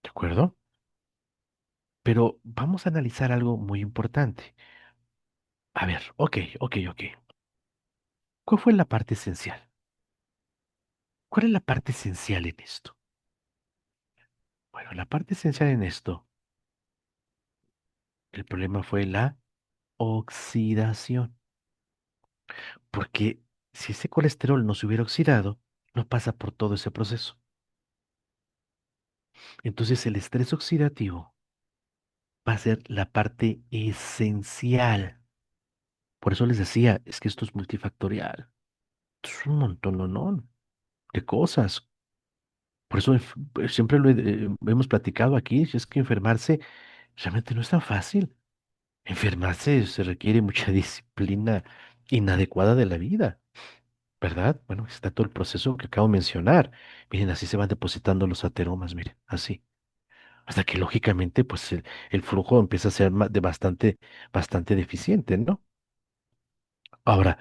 ¿de acuerdo? Pero vamos a analizar algo muy importante. A ver, ok. ¿Cuál fue la parte esencial? ¿Cuál es la parte esencial en esto? Bueno, la parte esencial en esto, el problema fue la oxidación. Porque si ese colesterol no se hubiera oxidado, no pasa por todo ese proceso. Entonces el estrés oxidativo va a ser la parte esencial. Por eso les decía, es que esto es multifactorial. Es un montón, ¿no? De cosas. Por eso siempre hemos platicado aquí, si es que enfermarse realmente no es tan fácil. Enfermarse se requiere mucha disciplina inadecuada de la vida, ¿verdad? Bueno, está todo el proceso que acabo de mencionar. Miren, así se van depositando los ateromas, miren, así. Hasta que lógicamente, pues el flujo empieza a ser de bastante deficiente, ¿no? Ahora,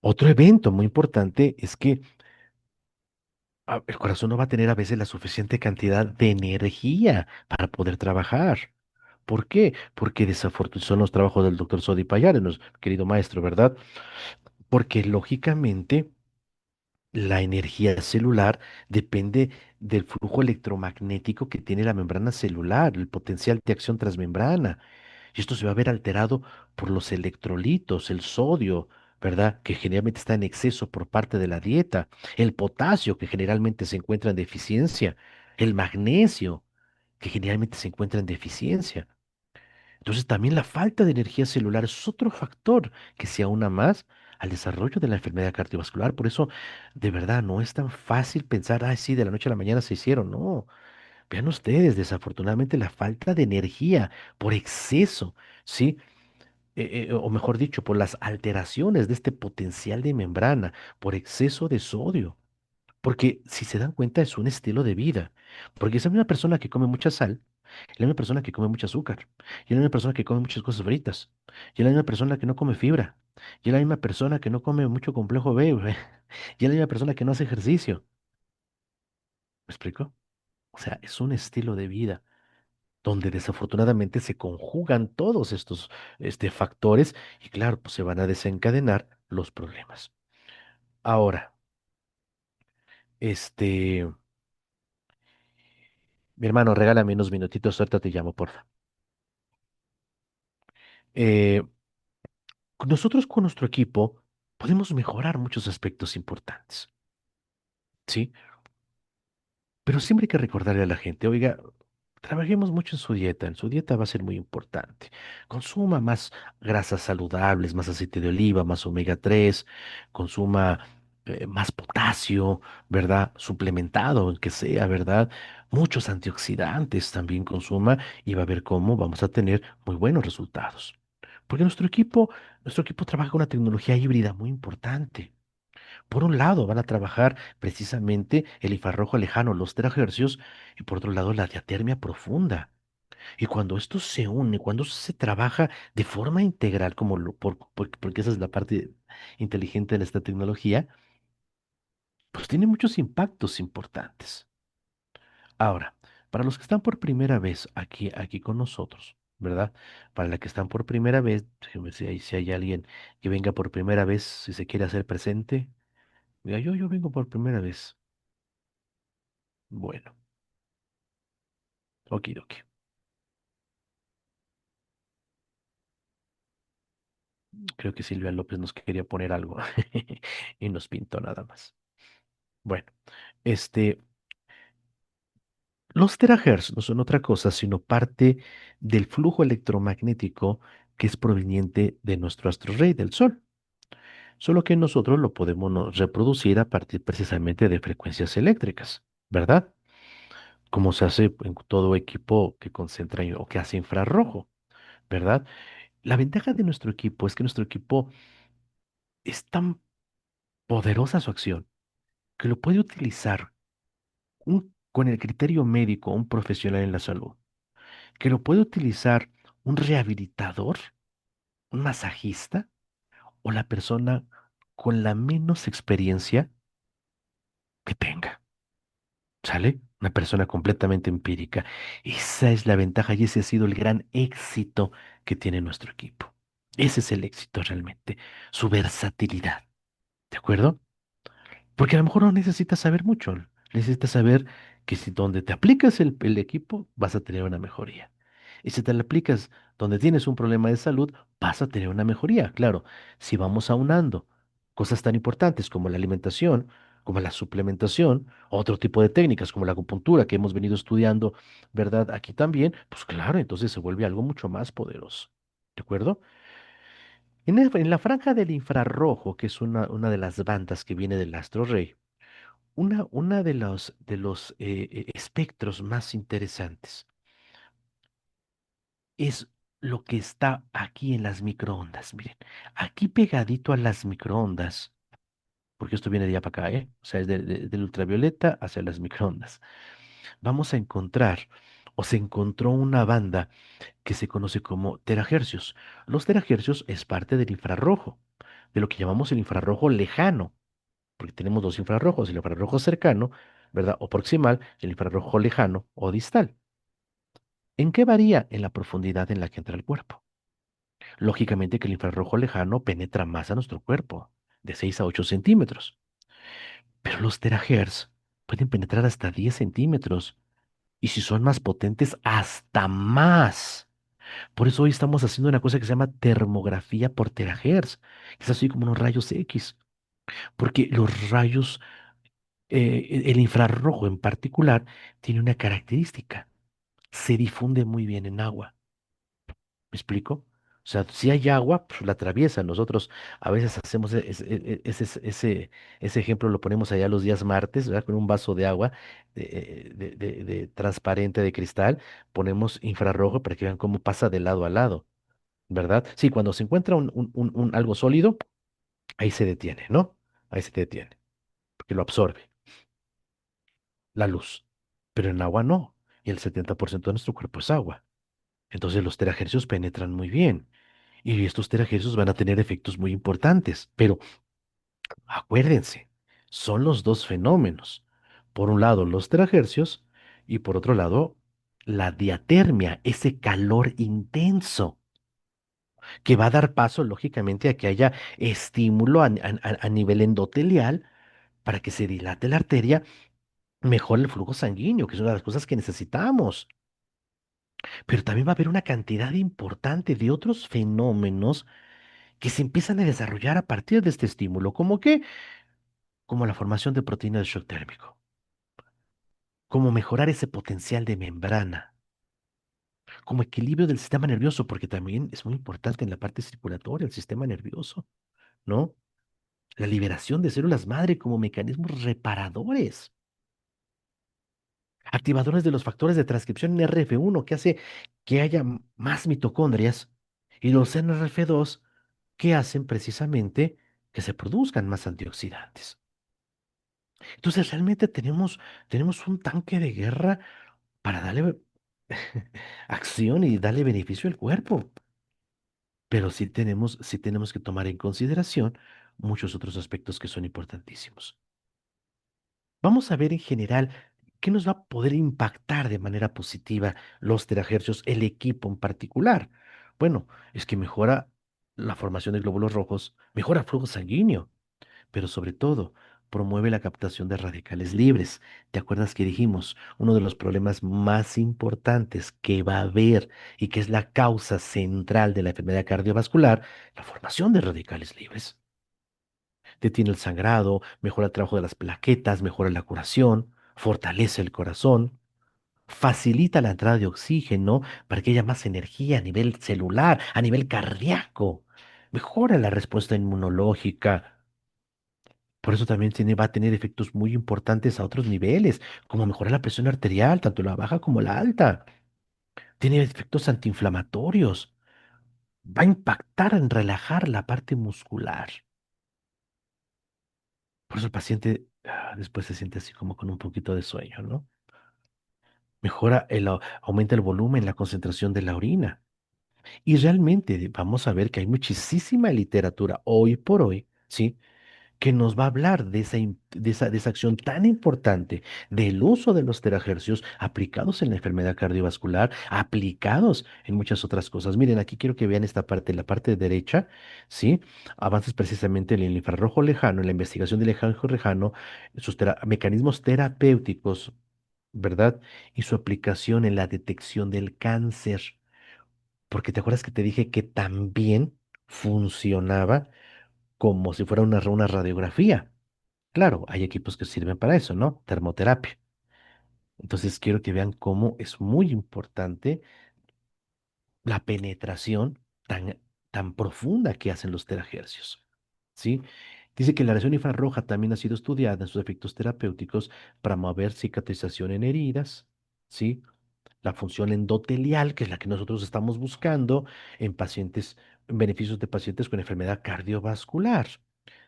otro evento muy importante es que el corazón no va a tener a veces la suficiente cantidad de energía para poder trabajar. ¿Por qué? Porque desafortunadamente son los trabajos del doctor Sodi Payare, nuestro querido maestro, ¿verdad? Porque lógicamente la energía celular depende del flujo electromagnético que tiene la membrana celular, el potencial de acción transmembrana. Y esto se va a ver alterado por los electrolitos, el sodio, ¿verdad? Que generalmente está en exceso por parte de la dieta, el potasio, que generalmente se encuentra en deficiencia, el magnesio, que generalmente se encuentra en deficiencia. Entonces también la falta de energía celular es otro factor que se aúna más al desarrollo de la enfermedad cardiovascular. Por eso, de verdad, no es tan fácil pensar, ay, sí, de la noche a la mañana se hicieron. No, vean ustedes, desafortunadamente la falta de energía por exceso, ¿sí? O mejor dicho, por las alteraciones de este potencial de membrana, por exceso de sodio. Porque si se dan cuenta es un estilo de vida. Porque esa misma persona que come mucha sal, es la misma persona que come mucho azúcar, y es la misma persona que come muchas cosas fritas, y es la misma persona que no come fibra, y es la misma persona que no come mucho complejo B, y es la misma persona que no hace ejercicio. ¿Me explico? O sea, es un estilo de vida donde desafortunadamente se conjugan todos estos factores y claro, pues se van a desencadenar los problemas. Ahora, este, mi hermano, regálame unos minutitos, ahorita te llamo, porfa. Eh, nosotros con nuestro equipo podemos mejorar muchos aspectos importantes, ¿sí? Pero siempre hay que recordarle a la gente, oiga, trabajemos mucho en su dieta va a ser muy importante. Consuma más grasas saludables, más aceite de oliva, más omega 3, consuma más potasio, ¿verdad? Suplementado, aunque sea, ¿verdad? Muchos antioxidantes también consuma y va a ver cómo vamos a tener muy buenos resultados. Porque nuestro equipo trabaja con una tecnología híbrida muy importante. Por un lado, van a trabajar precisamente el infrarrojo lejano, los terahercios, y por otro lado, la diatermia profunda. Y cuando esto se une, cuando se trabaja de forma integral, como porque esa es la parte inteligente de esta tecnología, pues tiene muchos impactos importantes. Ahora, para los que están por primera vez aquí con nosotros, ¿verdad? Para la que están por primera vez, déjenme ver si hay alguien que venga por primera vez, si se quiere hacer presente. Mira, yo vengo por primera vez. Bueno. Okidoki. Creo que Silvia López nos quería poner algo y nos pintó nada más. Bueno, este, los terahertz no son otra cosa sino parte del flujo electromagnético que es proveniente de nuestro astro rey, del Sol. Solo que nosotros lo podemos reproducir a partir precisamente de frecuencias eléctricas, ¿verdad? Como se hace en todo equipo que concentra o que hace infrarrojo, ¿verdad? La ventaja de nuestro equipo es que nuestro equipo Es tan poderosa su acción que lo puede utilizar con el criterio médico un profesional en la salud, que lo puede utilizar un rehabilitador, un masajista o la persona con la menos experiencia que tenga. ¿Sale? Una persona completamente empírica. Esa es la ventaja y ese ha sido el gran éxito que tiene nuestro equipo. Ese es el éxito realmente, su versatilidad. ¿De acuerdo? Porque a lo mejor no necesitas saber mucho. Necesitas saber que si donde te aplicas el equipo, vas a tener una mejoría. Y si te lo aplicas donde tienes un problema de salud, vas a tener una mejoría. Claro, si vamos aunando cosas tan importantes como la alimentación, como la suplementación, otro tipo de técnicas como la acupuntura que hemos venido estudiando, ¿verdad? Aquí también, pues claro, entonces se vuelve algo mucho más poderoso. ¿De acuerdo? En la franja del infrarrojo, que es una de las bandas que viene del astro rey, una de los espectros más interesantes es lo que está aquí en las microondas. Miren, aquí pegadito a las microondas, porque esto viene de allá para acá, ¿eh? O sea, es del ultravioleta hacia las microondas. Vamos a encontrar, o se encontró una banda que se conoce como terahercios. Los terahercios es parte del infrarrojo, de lo que llamamos el infrarrojo lejano, porque tenemos dos infrarrojos, el infrarrojo cercano, ¿verdad? O proximal, el infrarrojo lejano o distal. ¿En qué varía? En la profundidad en la que entra el cuerpo. Lógicamente que el infrarrojo lejano penetra más a nuestro cuerpo, de 6 a 8 centímetros, pero los terahertz pueden penetrar hasta 10 centímetros y si son más potentes, hasta más. Por eso hoy estamos haciendo una cosa que se llama termografía por terahertz, que es así como unos rayos X, porque los rayos el infrarrojo en particular tiene una característica, se difunde muy bien en agua. ¿Me explico? O sea, si hay agua, pues la atraviesa. Nosotros a veces hacemos ese ejemplo, lo ponemos allá los días martes, ¿verdad? Con un vaso de agua de transparente de cristal, ponemos infrarrojo para que vean cómo pasa de lado a lado, ¿verdad? Sí, cuando se encuentra algo sólido, ahí se detiene, ¿no? Ahí se detiene, porque lo absorbe la luz. Pero en agua no. Y el 70% de nuestro cuerpo es agua. Entonces los terahercios penetran muy bien. Y estos terahercios van a tener efectos muy importantes. Pero acuérdense, son los dos fenómenos. Por un lado, los terahercios y por otro lado, la diatermia, ese calor intenso que va a dar paso, lógicamente, a que haya estímulo a nivel endotelial para que se dilate la arteria, mejore el flujo sanguíneo, que es una de las cosas que necesitamos. Pero también va a haber una cantidad importante de otros fenómenos que se empiezan a desarrollar a partir de este estímulo, como que, como la formación de proteínas de shock térmico, como mejorar ese potencial de membrana, como equilibrio del sistema nervioso, porque también es muy importante en la parte circulatoria, el sistema nervioso, ¿no? La liberación de células madre como mecanismos reparadores, activadores de los factores de transcripción NRF1 que hace que haya más mitocondrias y los NRF2 que hacen precisamente que se produzcan más antioxidantes. Entonces, realmente tenemos un tanque de guerra para darle acción y darle beneficio al cuerpo. Pero sí tenemos que tomar en consideración muchos otros aspectos que son importantísimos. Vamos a ver en general qué nos va a poder impactar de manera positiva los terahercios, el equipo en particular. Bueno, es que mejora la formación de glóbulos rojos, mejora el flujo sanguíneo, pero sobre todo promueve la captación de radicales libres. ¿Te acuerdas que dijimos uno de los problemas más importantes que va a haber y que es la causa central de la enfermedad cardiovascular? La formación de radicales libres. Detiene el sangrado, mejora el trabajo de las plaquetas, mejora la curación, fortalece el corazón, facilita la entrada de oxígeno para que haya más energía a nivel celular, a nivel cardíaco, mejora la respuesta inmunológica. Por eso también va a tener efectos muy importantes a otros niveles, como mejorar la presión arterial, tanto la baja como la alta. Tiene efectos antiinflamatorios. Va a impactar en relajar la parte muscular. Por eso el paciente después se siente así como con un poquito de sueño, ¿no? Mejora aumenta el volumen, la concentración de la orina. Y realmente vamos a ver que hay muchísima literatura hoy por hoy, ¿sí? Que nos va a hablar de esa acción tan importante del uso de los terahercios aplicados en la enfermedad cardiovascular, aplicados en muchas otras cosas. Miren, aquí quiero que vean esta parte, la parte derecha, ¿sí? Avances precisamente en el infrarrojo lejano, en la investigación del infrarrojo lejano, sus mecanismos terapéuticos, ¿verdad? Y su aplicación en la detección del cáncer. Porque te acuerdas que te dije que también funcionaba como si fuera una radiografía. Claro, hay equipos que sirven para eso, ¿no? Termoterapia. Entonces quiero que vean cómo es muy importante la penetración tan profunda que hacen los terahercios. ¿Sí? Dice que la radiación infrarroja también ha sido estudiada en sus efectos terapéuticos para mover cicatrización en heridas, ¿sí? La función endotelial, que es la que nosotros estamos buscando en pacientes, en beneficios de pacientes con enfermedad cardiovascular.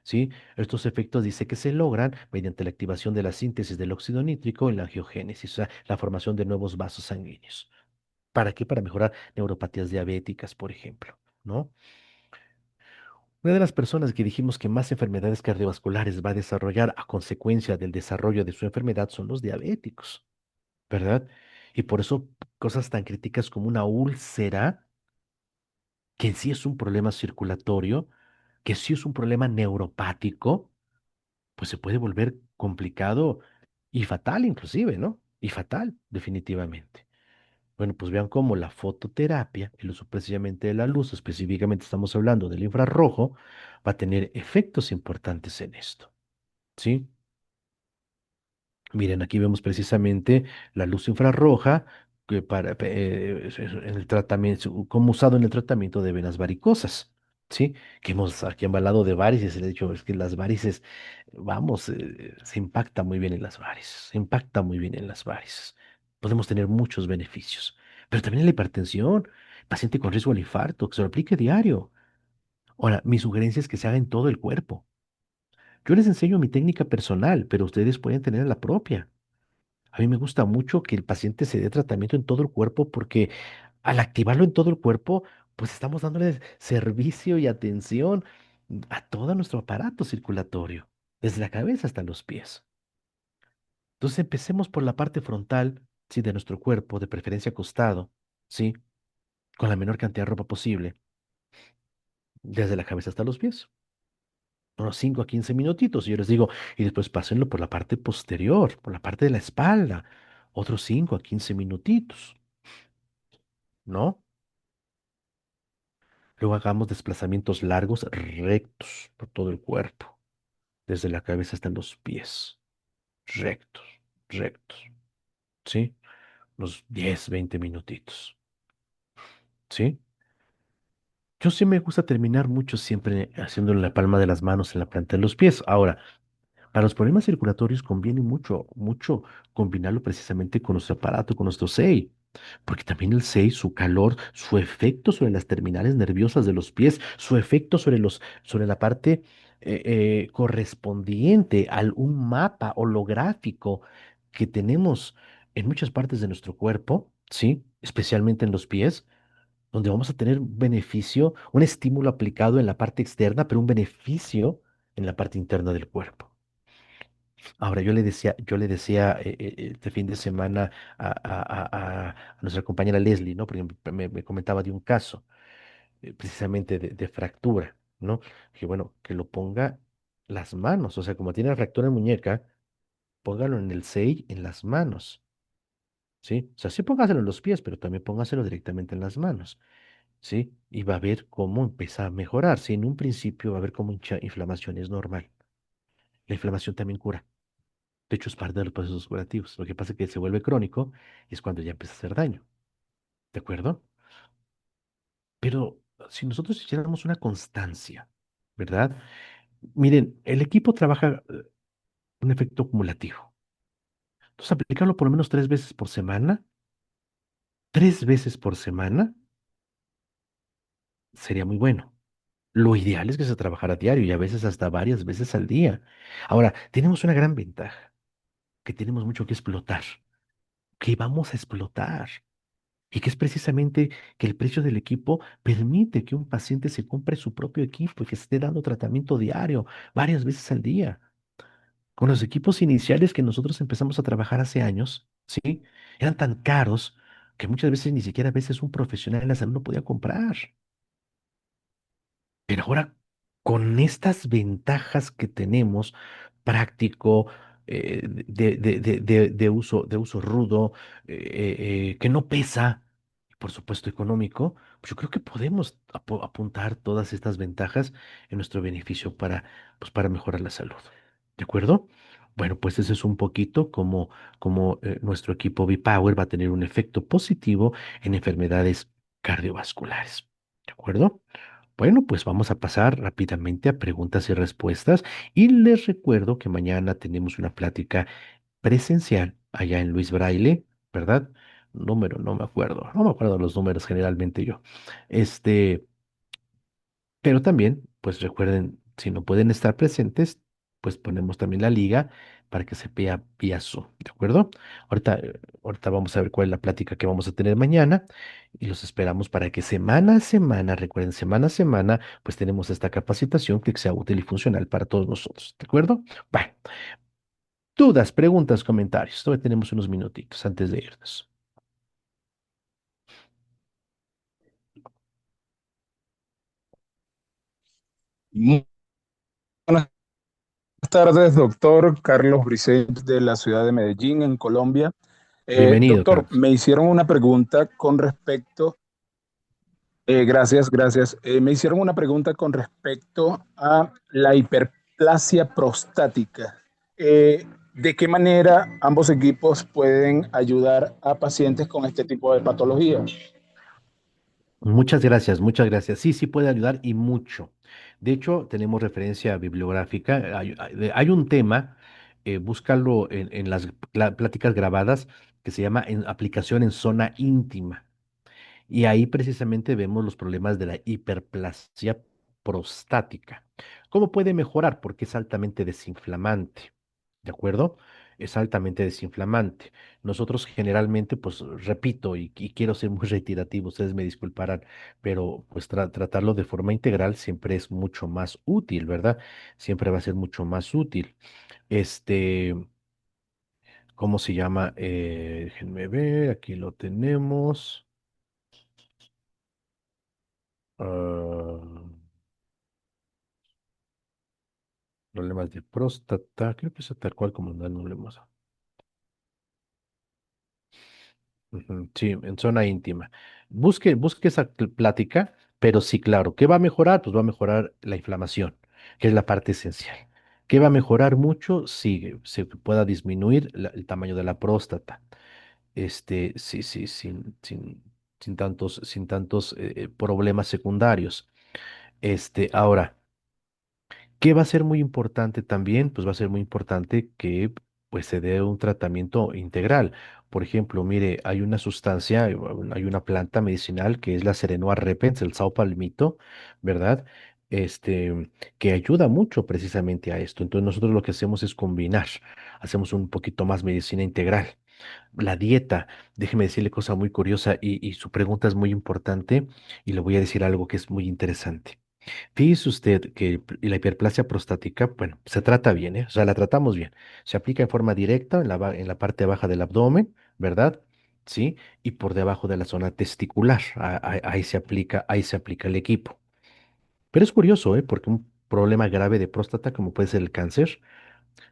¿Sí? Estos efectos dice que se logran mediante la activación de la síntesis del óxido nítrico en la angiogénesis, o sea, la formación de nuevos vasos sanguíneos. ¿Para qué? Para mejorar neuropatías diabéticas, por ejemplo, ¿no? Una de las personas que dijimos que más enfermedades cardiovasculares va a desarrollar a consecuencia del desarrollo de su enfermedad son los diabéticos, ¿verdad? Y por eso cosas tan críticas como una úlcera, que en sí es un problema circulatorio, que sí es un problema neuropático, pues se puede volver complicado y fatal inclusive, ¿no? Y fatal, definitivamente. Bueno, pues vean cómo la fototerapia, el uso precisamente de la luz, específicamente estamos hablando del infrarrojo, va a tener efectos importantes en esto, ¿sí? Miren, aquí vemos precisamente la luz infrarroja que en el tratamiento, como usado en el tratamiento de venas varicosas, ¿sí? Que hemos aquí embalado de varices, y le he dicho, es que las varices, vamos, se impacta muy bien en las varices, se impacta muy bien en las varices. Podemos tener muchos beneficios, pero también la hipertensión, paciente con riesgo al infarto, que se lo aplique diario. Ahora, mi sugerencia es que se haga en todo el cuerpo. Yo les enseño mi técnica personal, pero ustedes pueden tener la propia. A mí me gusta mucho que el paciente se dé tratamiento en todo el cuerpo porque al activarlo en todo el cuerpo, pues estamos dándole servicio y atención a todo nuestro aparato circulatorio, desde la cabeza hasta los pies. Entonces empecemos por la parte frontal, sí, de nuestro cuerpo, de preferencia acostado, sí, con la menor cantidad de ropa posible, desde la cabeza hasta los pies. Unos 5 a 15 minutitos, y yo les digo, y después pásenlo por la parte posterior, por la parte de la espalda, otros 5 a 15 minutitos, ¿no? Luego hagamos desplazamientos largos, rectos, por todo el cuerpo, desde la cabeza hasta los pies. Rectos, rectos, ¿sí? Unos 10, 20 minutitos, ¿sí? Yo sí me gusta terminar mucho siempre haciéndolo en la palma de las manos, en la planta de los pies. Ahora, para los problemas circulatorios conviene mucho, mucho combinarlo precisamente con nuestro aparato, con nuestro SEI, porque también el SEI, su calor, su efecto sobre las terminales nerviosas de los pies, su efecto sobre la parte correspondiente a un mapa holográfico que tenemos en muchas partes de nuestro cuerpo, ¿sí? Especialmente en los pies, donde vamos a tener un beneficio, un estímulo aplicado en la parte externa, pero un beneficio en la parte interna del cuerpo. Ahora, yo le decía este fin de semana a nuestra compañera Leslie, ¿no? Porque me comentaba de un caso precisamente de fractura, ¿no? Que bueno, que lo ponga las manos, o sea, como tiene fractura en muñeca, póngalo en el 6 en las manos, ¿sí? O sea, sí póngaselo en los pies, pero también póngaselo directamente en las manos, ¿sí? Y va a ver cómo empieza a mejorar, ¿sí? En un principio va a ver cómo inflamación es normal. La inflamación también cura. De hecho, es parte de los procesos curativos. Lo que pasa es que se vuelve crónico y es cuando ya empieza a hacer daño. ¿De acuerdo? Pero si nosotros hiciéramos una constancia, ¿verdad? Miren, el equipo trabaja un efecto acumulativo. Entonces, aplicarlo por lo menos 3 veces por semana, sería muy bueno. Lo ideal es que se trabajara a diario y a veces hasta varias veces al día. Ahora, tenemos una gran ventaja, que tenemos mucho que explotar, que vamos a explotar. Y que es precisamente que el precio del equipo permite que un paciente se compre su propio equipo y que esté dando tratamiento diario, varias veces al día. Con los equipos iniciales que nosotros empezamos a trabajar hace años, ¿sí? Eran tan caros que muchas veces ni siquiera a veces un profesional en la salud no podía comprar. Pero ahora, con estas ventajas que tenemos, práctico, de uso rudo, que no pesa, y por supuesto económico, pues yo creo que podemos apuntar todas estas ventajas en nuestro beneficio pues para mejorar la salud. ¿De acuerdo? Bueno, pues ese es un poquito como nuestro equipo V-Power va a tener un efecto positivo en enfermedades cardiovasculares. ¿De acuerdo? Bueno, pues vamos a pasar rápidamente a preguntas y respuestas y les recuerdo que mañana tenemos una plática presencial allá en Luis Braille, ¿verdad? Número, no me acuerdo los números generalmente yo. Este, pero también, pues recuerden, si no pueden estar presentes, pues ponemos también la liga para que se vea vía Zoom, ¿de acuerdo? Ahorita vamos a ver cuál es la plática que vamos a tener mañana y los esperamos para que semana a semana, recuerden, semana a semana, pues tenemos esta capacitación que sea útil y funcional para todos nosotros, ¿de acuerdo? Bueno, dudas, preguntas, comentarios. Todavía tenemos unos minutitos antes de irnos. Muy buenas tardes, doctor Carlos Briceño de la ciudad de Medellín, en Colombia. Bienvenido, Doctor, Carlos. me hicieron una pregunta con respecto, gracias, gracias. Me hicieron una pregunta con respecto a la hiperplasia prostática. ¿De qué manera ambos equipos pueden ayudar a pacientes con este tipo de patología? Muchas gracias, muchas gracias. Sí, sí puede ayudar y mucho. De hecho, tenemos referencia bibliográfica. Hay un tema, búscalo en las pláticas grabadas, que se llama aplicación en zona íntima. Y ahí precisamente vemos los problemas de la hiperplasia prostática. ¿Cómo puede mejorar? Porque es altamente desinflamante. ¿De acuerdo? Es altamente desinflamante. Nosotros generalmente, pues repito, y quiero ser muy reiterativo, ustedes me disculparán, pero pues tratarlo de forma integral siempre es mucho más útil, ¿verdad? Siempre va a ser mucho más útil. Este, ¿Cómo se llama? Déjenme ver, aquí lo tenemos. Ah, problemas de próstata, creo que es tal cual como lo nombremos. Ujú, sí, en zona íntima. Busque esa plática, pero sí, claro, ¿qué va a mejorar? Pues va a mejorar la inflamación, que es la parte esencial. ¿Qué va a mejorar mucho? Sí, se pueda disminuir el tamaño de la próstata. Sí, sí, sin tantos problemas secundarios. Ahora. ¿Qué va a ser muy importante también? Pues va a ser muy importante que pues se dé un tratamiento integral. Por ejemplo, mire, hay una sustancia, hay una planta medicinal que es la Serenoa repens, el saupalmito, ¿verdad? Que ayuda mucho precisamente a esto. Entonces nosotros lo que hacemos es combinar, hacemos un poquito más medicina integral. La dieta, déjeme decirle cosa muy curiosa y su pregunta es muy importante y le voy a decir algo que es muy interesante. Fíjese usted que la hiperplasia prostática, bueno, se trata bien, ¿eh? O sea, la tratamos bien. Se aplica en forma directa en la parte baja del abdomen, ¿verdad? Sí, y por debajo de la zona testicular. Ahí se aplica el equipo. Pero es curioso, ¿eh? Porque un problema grave de próstata, como puede ser el cáncer,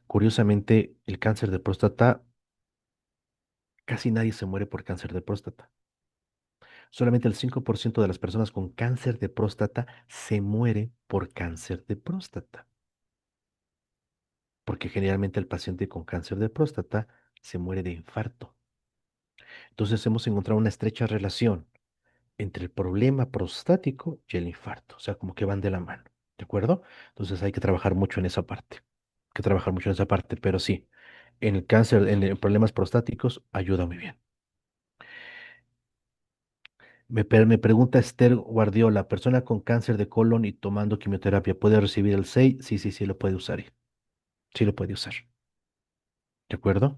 curiosamente, el cáncer de próstata, casi nadie se muere por cáncer de próstata. Solamente el 5% de las personas con cáncer de próstata se muere por cáncer de próstata. Porque generalmente el paciente con cáncer de próstata se muere de infarto. Entonces hemos encontrado una estrecha relación entre el problema prostático y el infarto, o sea, como que van de la mano, ¿de acuerdo? Entonces hay que trabajar mucho en esa parte, hay que trabajar mucho en esa parte, pero sí, en el cáncer, en problemas prostáticos, ayuda muy bien. Me pregunta Esther Guardiola, persona con cáncer de colon y tomando quimioterapia, ¿puede recibir el 6? Sí, sí, sí, lo puede usar. Sí, lo puede usar. ¿De acuerdo?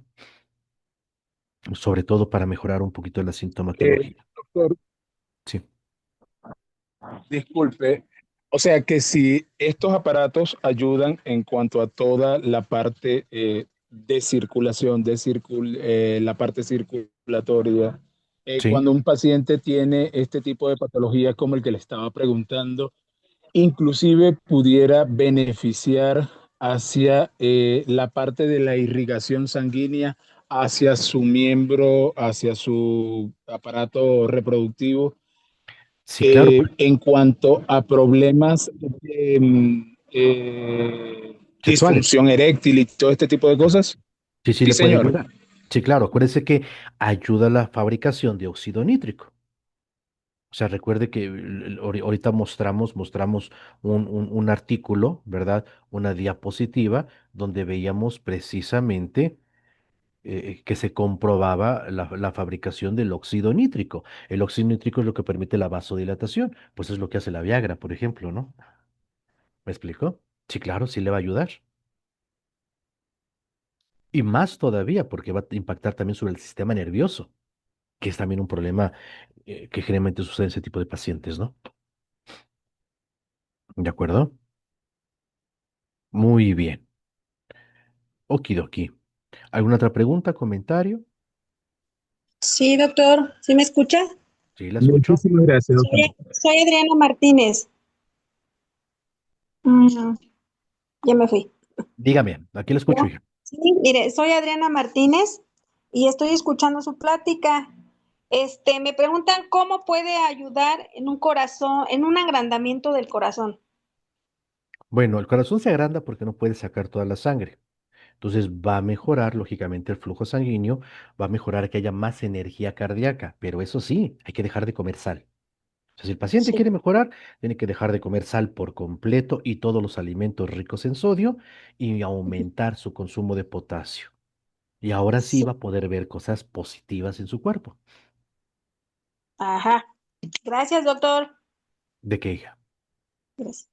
Sobre todo para mejorar un poquito la sintomatología. Doctor, Sí, disculpe. O sea que si estos aparatos ayudan en cuanto a toda la parte de circulación, la parte circulatoria, sí, cuando un paciente tiene este tipo de patologías como el que le estaba preguntando, inclusive pudiera beneficiar hacia la parte de la irrigación sanguínea, hacia su miembro, hacia su aparato reproductivo, sí, claro, en cuanto a problemas de sexuales. disfunción eréctil y todo este tipo de cosas. Sí, sí, Sí, le puede señor. ayudar. Sí, claro, acuérdese que ayuda a la fabricación de óxido nítrico. O sea, recuerde que ahorita mostramos un artículo, ¿verdad? Una diapositiva donde veíamos precisamente que se comprobaba la fabricación del óxido nítrico. El óxido nítrico es lo que permite la vasodilatación, pues es lo que hace la Viagra, por ejemplo, ¿no? ¿Me explico? Sí, claro, sí le va a ayudar. Y más todavía porque va a impactar también sobre el sistema nervioso, que es también un problema que generalmente sucede en ese tipo de pacientes, ¿no? ¿De acuerdo? Muy bien. Okidoki. ¿Alguna otra pregunta, comentario? Sí, doctor, ¿sí me escucha? Sí, la escucho. Muchísimas gracias, doctor. Soy Adriana Martínez. Mm, ya me fui. Dígame, aquí la escucho, ¿Ya? hija. Sí, mire, soy Adriana Martínez y estoy escuchando su plática. Me preguntan cómo puede ayudar en un corazón, en un agrandamiento del corazón. Bueno, el corazón se agranda porque no puede sacar toda la sangre. Entonces va a mejorar, lógicamente, el flujo sanguíneo, va a mejorar que haya más energía cardíaca, pero eso sí, hay que dejar de comer sal. O sea, si el paciente Sí, quiere mejorar, tiene que dejar de comer sal por completo y todos los alimentos ricos en sodio y aumentar su consumo de potasio. Y ahora sí sí. va a poder ver cosas positivas en su cuerpo. Ajá. Gracias, doctor. ¿De qué, hija? Gracias.